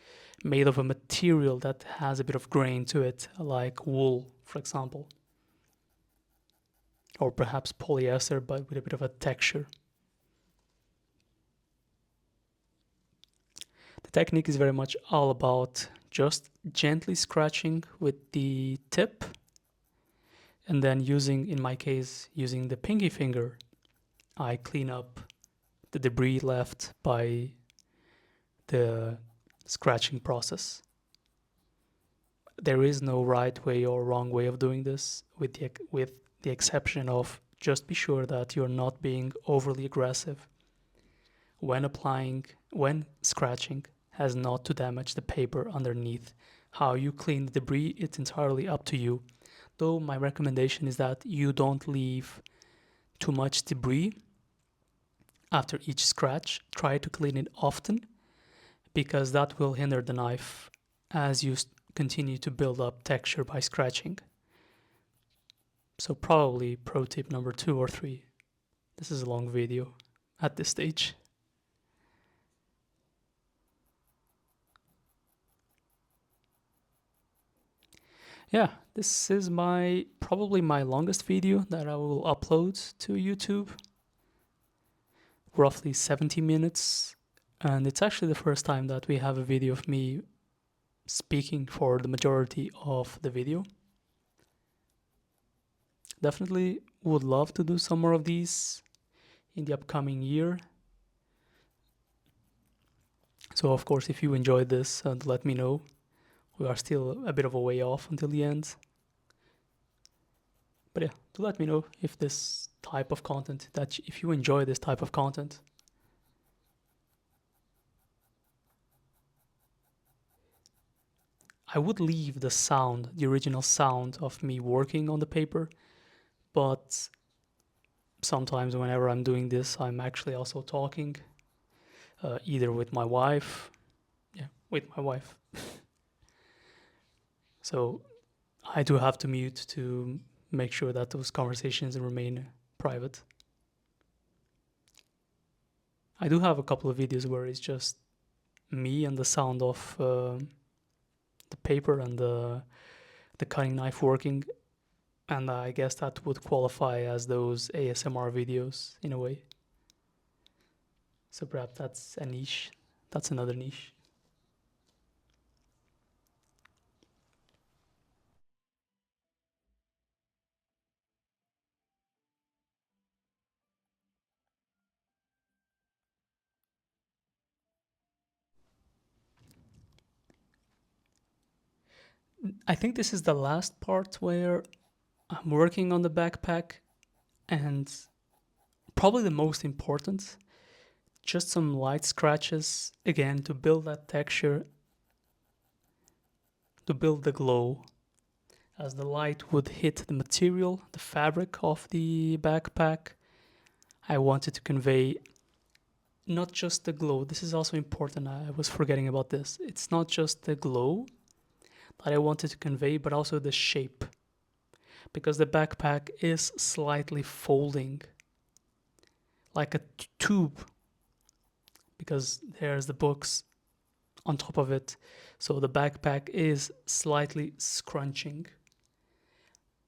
made of a material that has a bit of grain to it, like wool, for example. Or perhaps polyester, but with a bit of a texture. The technique is very much all about just gently scratching with the tip, and then in my case, using the pinky finger, I clean up the debris left by the scratching process. There is no right way or wrong way of doing this, with the exception of just be sure that you're not being overly aggressive when scratching, has not to damage the paper underneath. How you clean the debris, it's entirely up to you. Though my recommendation is that you don't leave too much debris after each scratch. Try to clean it often, because that will hinder the knife as you continue to build up texture by scratching. So probably pro tip number 2 or 3. This is a long video at this stage. Yeah, this is probably my longest video that I will upload to YouTube. Roughly 70 minutes. And it's actually the first time that we have a video of me speaking for the majority of the video. Definitely would love to do some more of these in the upcoming year. So of course, if you enjoyed this, let me know. We are still a bit of a way off until the end. But yeah, do let me know if this type of content, if you enjoy this type of content. I would leave the original sound of me working on the paper, but sometimes whenever I'm doing this, I'm actually also talking, either with my wife. Yeah, with my wife. So I do have to mute to make sure that those conversations remain private. I do have a couple of videos where it's just me and the sound of the paper and the cutting knife working, and I guess that would qualify as those ASMR videos in a way. So perhaps that's a niche. That's another niche. I think this is the last part where I'm working on the backpack, and probably the most important, just some light scratches again to build that texture, to build the glow. As the light would hit the material, the fabric of the backpack, I wanted to convey not just the glow. This is also important. I was forgetting about this. It's not just the glow that I wanted to convey, but also the shape. Because the backpack is slightly folding, like a tube, because there's the books on top of it. So the backpack is slightly scrunching,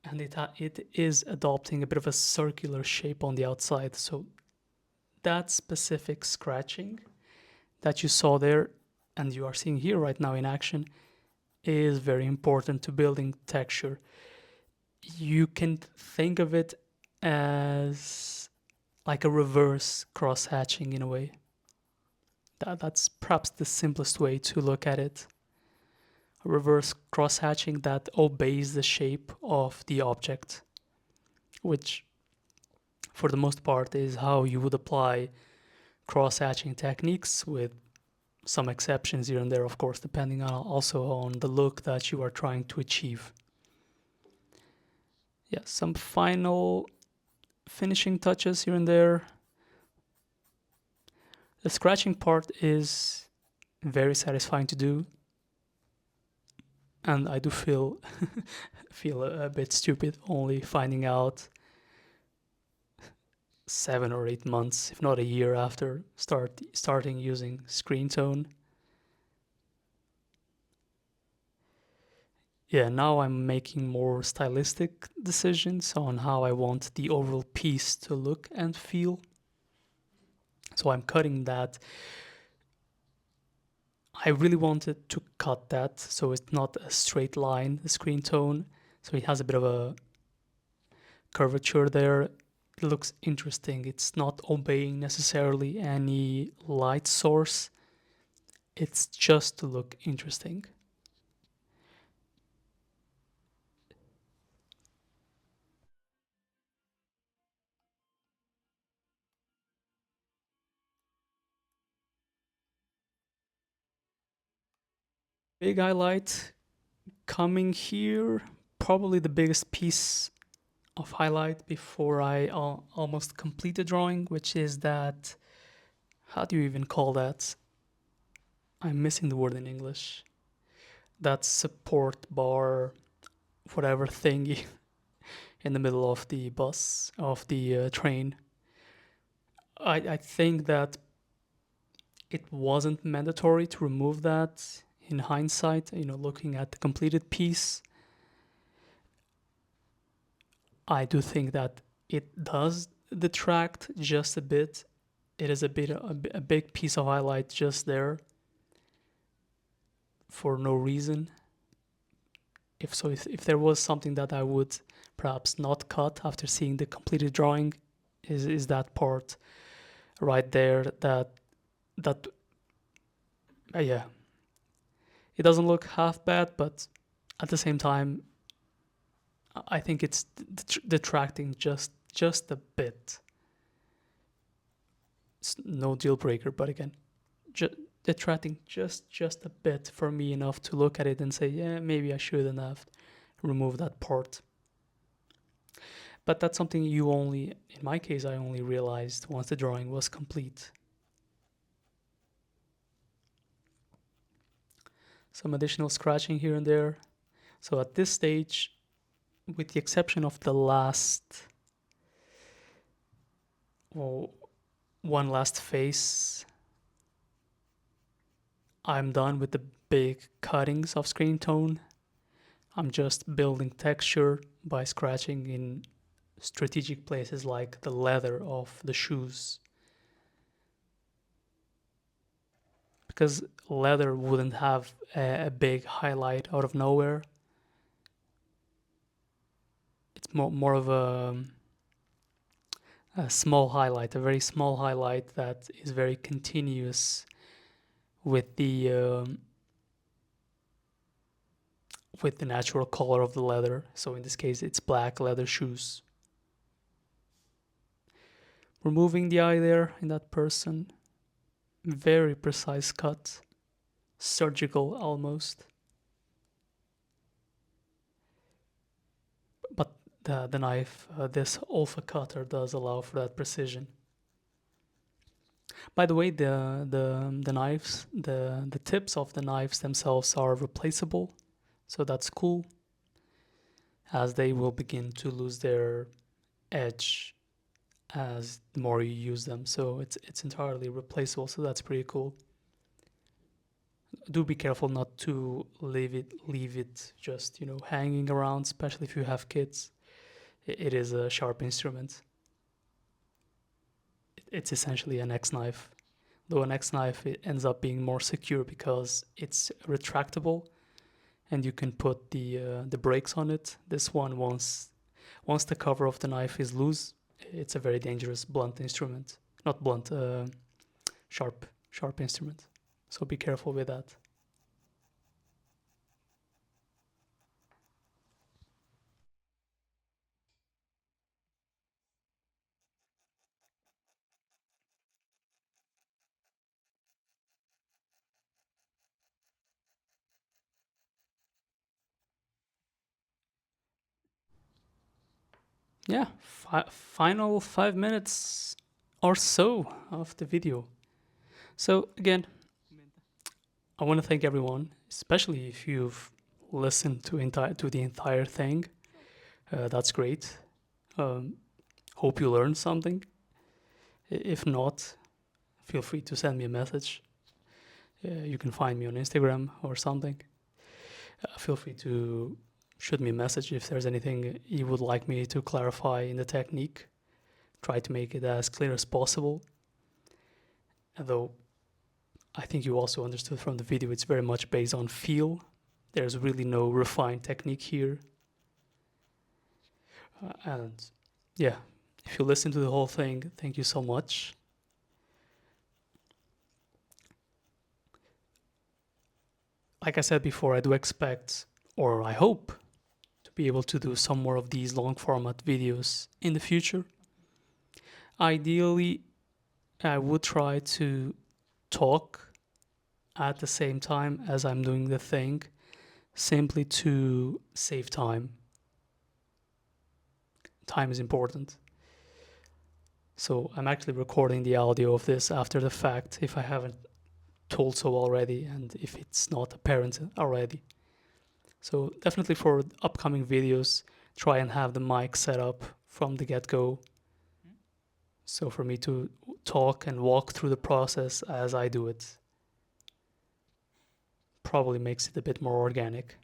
and it is adopting a bit of a circular shape on the outside. So that specific scratching that you saw there and you are seeing here right now in action is very important to building texture. You can think of it as like a reverse cross-hatching in a way. That's perhaps the simplest way to look at it. A reverse cross-hatching that obeys the shape of the object, which for the most part is how you would apply cross-hatching techniques, with some exceptions here and there, of course, depending also on the look that you are trying to achieve. Yeah, some final finishing touches here and there. The scratching part is very satisfying to do, and I do feel a bit stupid only finding out 7 or 8 months, if not a year after starting using screentone. Yeah, now I'm making more stylistic decisions on how I want the overall piece to look and feel. So I'm cutting that. I really wanted to cut that so it's not a straight line, the screentone. So it has a bit of a curvature there. It looks interesting. It's not obeying necessarily any light source. It's just to look interesting. Big highlight coming here. Probably the biggest piece of highlight before I almost complete the drawing, which is that, how do you even call that? I'm missing the word in English. That support bar, whatever thingy in the middle of the bus, of the train. I think that it wasn't mandatory to remove that in hindsight, looking at the completed piece. I do think that it does detract just a bit. It is a big piece of highlight just there for no reason. If there was something that I would perhaps not cut after seeing the completed drawing, is that part right there that yeah, it doesn't look half bad, but at the same time, I think it's detracting just a bit. It's no deal breaker, but again, detracting just a bit for me, enough to look at it and say, yeah, maybe I shouldn't have removed that part. But that's something in my case, I only realized once the drawing was complete. Some additional scratching here and there. So at this stage, with the exception of the last, well, one last face, I'm done with the big cuttings of screen tone. I'm just building texture by scratching in strategic places like the leather of the shoes. Because leather wouldn't have a big highlight out of nowhere. It's more of a small highlight, a very small highlight that is very continuous with the natural color of the leather. So in this case, it's black leather shoes. Removing the eye there in that person. Very precise cut. Surgical almost. But the knife, this Olfa cutter does allow for that precision. By the way, the knives, the tips of the knives themselves are replaceable, so that's cool, as they will begin to lose their edge as the more you use them. So it's entirely replaceable, so that's pretty cool. Do be careful not to leave it just hanging around, especially if you have kids. It is a sharp instrument. It's essentially an X knife, though an X knife it ends up being more secure because it's retractable and you can put the brakes on it. This one, once the cover of the knife is loose, it's a very dangerous blunt instrument. Not blunt, sharp instrument. So be careful with that. Yeah, final 5 minutes or so of the video. So again, I want to thank everyone, especially if you've listened to the entire thing. That's great. Um, Hope you learned something. If not, feel free to send me a message. You can find me on Instagram or something. Feel free to shoot me a message if there's anything you would like me to clarify in the technique. Try to make it as clear as possible. Although I think you also understood from the video, it's very much based on feel. There's really no refined technique here. And yeah, if you listen to the whole thing, thank you so much. like I said before, I do expect, or I hope, to be able to do some more of these long format videos in the future. Ideally, I would try to talk at the same time as I'm doing the thing, simply to save time. Time is important. So I'm actually recording the audio of this after the fact if I haven't told so already and if it's not apparent already. So definitely for upcoming videos, try and have the mic set up from the get-go. So for me to talk and walk through the process as I do it probably makes it a bit more organic.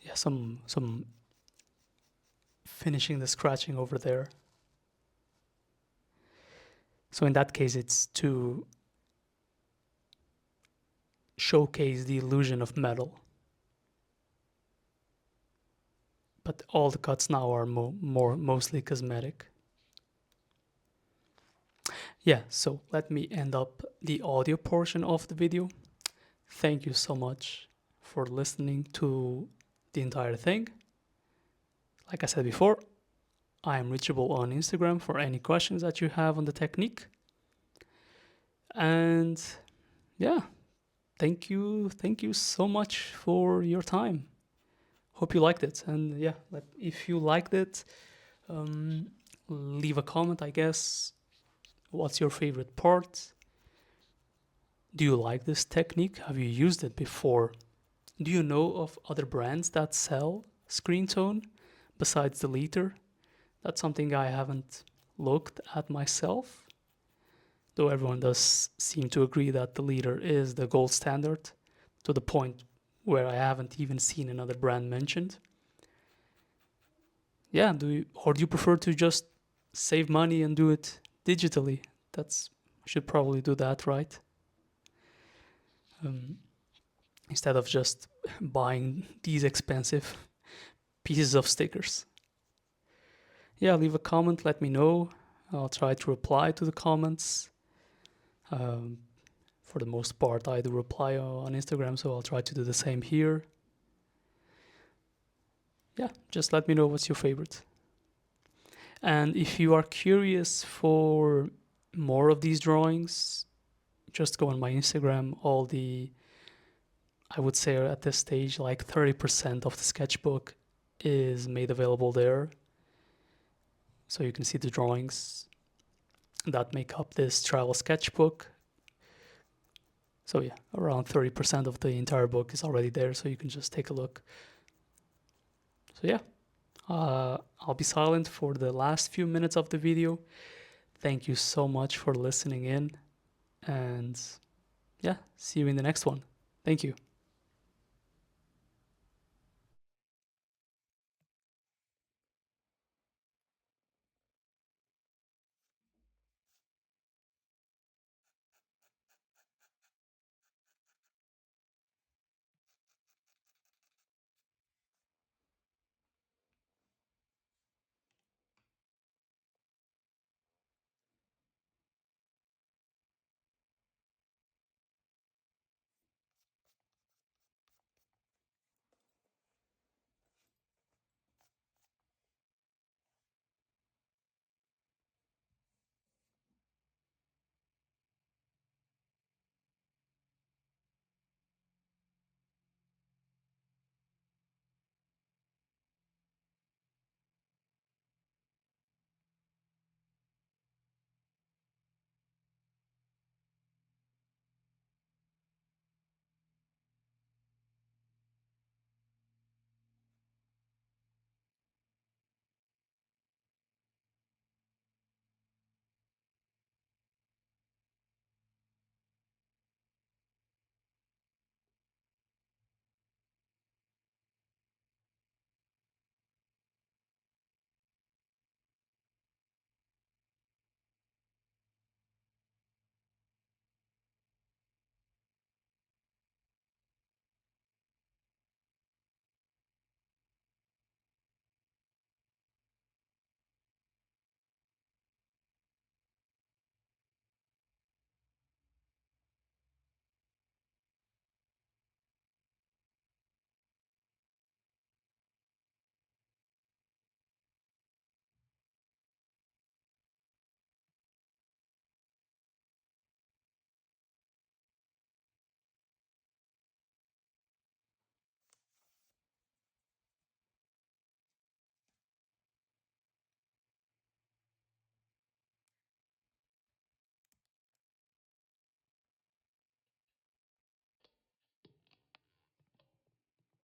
Yeah, some finishing the scratching over there. So in that case, it's to showcase the illusion of metal. But all the cuts now are mostly cosmetic. Yeah, so let me end up the audio portion of the video. Thank you so much for listening to the entire thing. Like I said before, I am reachable on Instagram for any questions that you have on the technique. And yeah, thank you so much for your time. Hope you liked it. And yeah, if you liked it, leave a comment, I guess. What's your favorite part? Do you like this technique? Have you used it before? Do you know of other brands that sell screentone besides the liter? That's something I haven't looked at myself, though everyone does seem to agree that the liter is the gold standard, to the point where I haven't even seen another brand mentioned. Yeah, do you prefer to just save money and do it digitally? That's should probably do that, right? Um, Instead of just buying these expensive pieces of stickers. Yeah, leave a comment, let me know. I'll try to reply to the comments. Um, for the most part, I do reply on Instagram, so I'll try to do the same here. Yeah, just let me know what's your favorite. And if you are curious for more of these drawings, just go on my Instagram. I would say at this stage, like 30% of the sketchbook is made available there. So you can see the drawings that make up this travel sketchbook. So yeah, around 30% of the entire book is already there, so you can just take a look. So yeah, I'll be silent for the last few minutes of the video. Thank you so much for listening in, and yeah, see you in the next one. Thank you.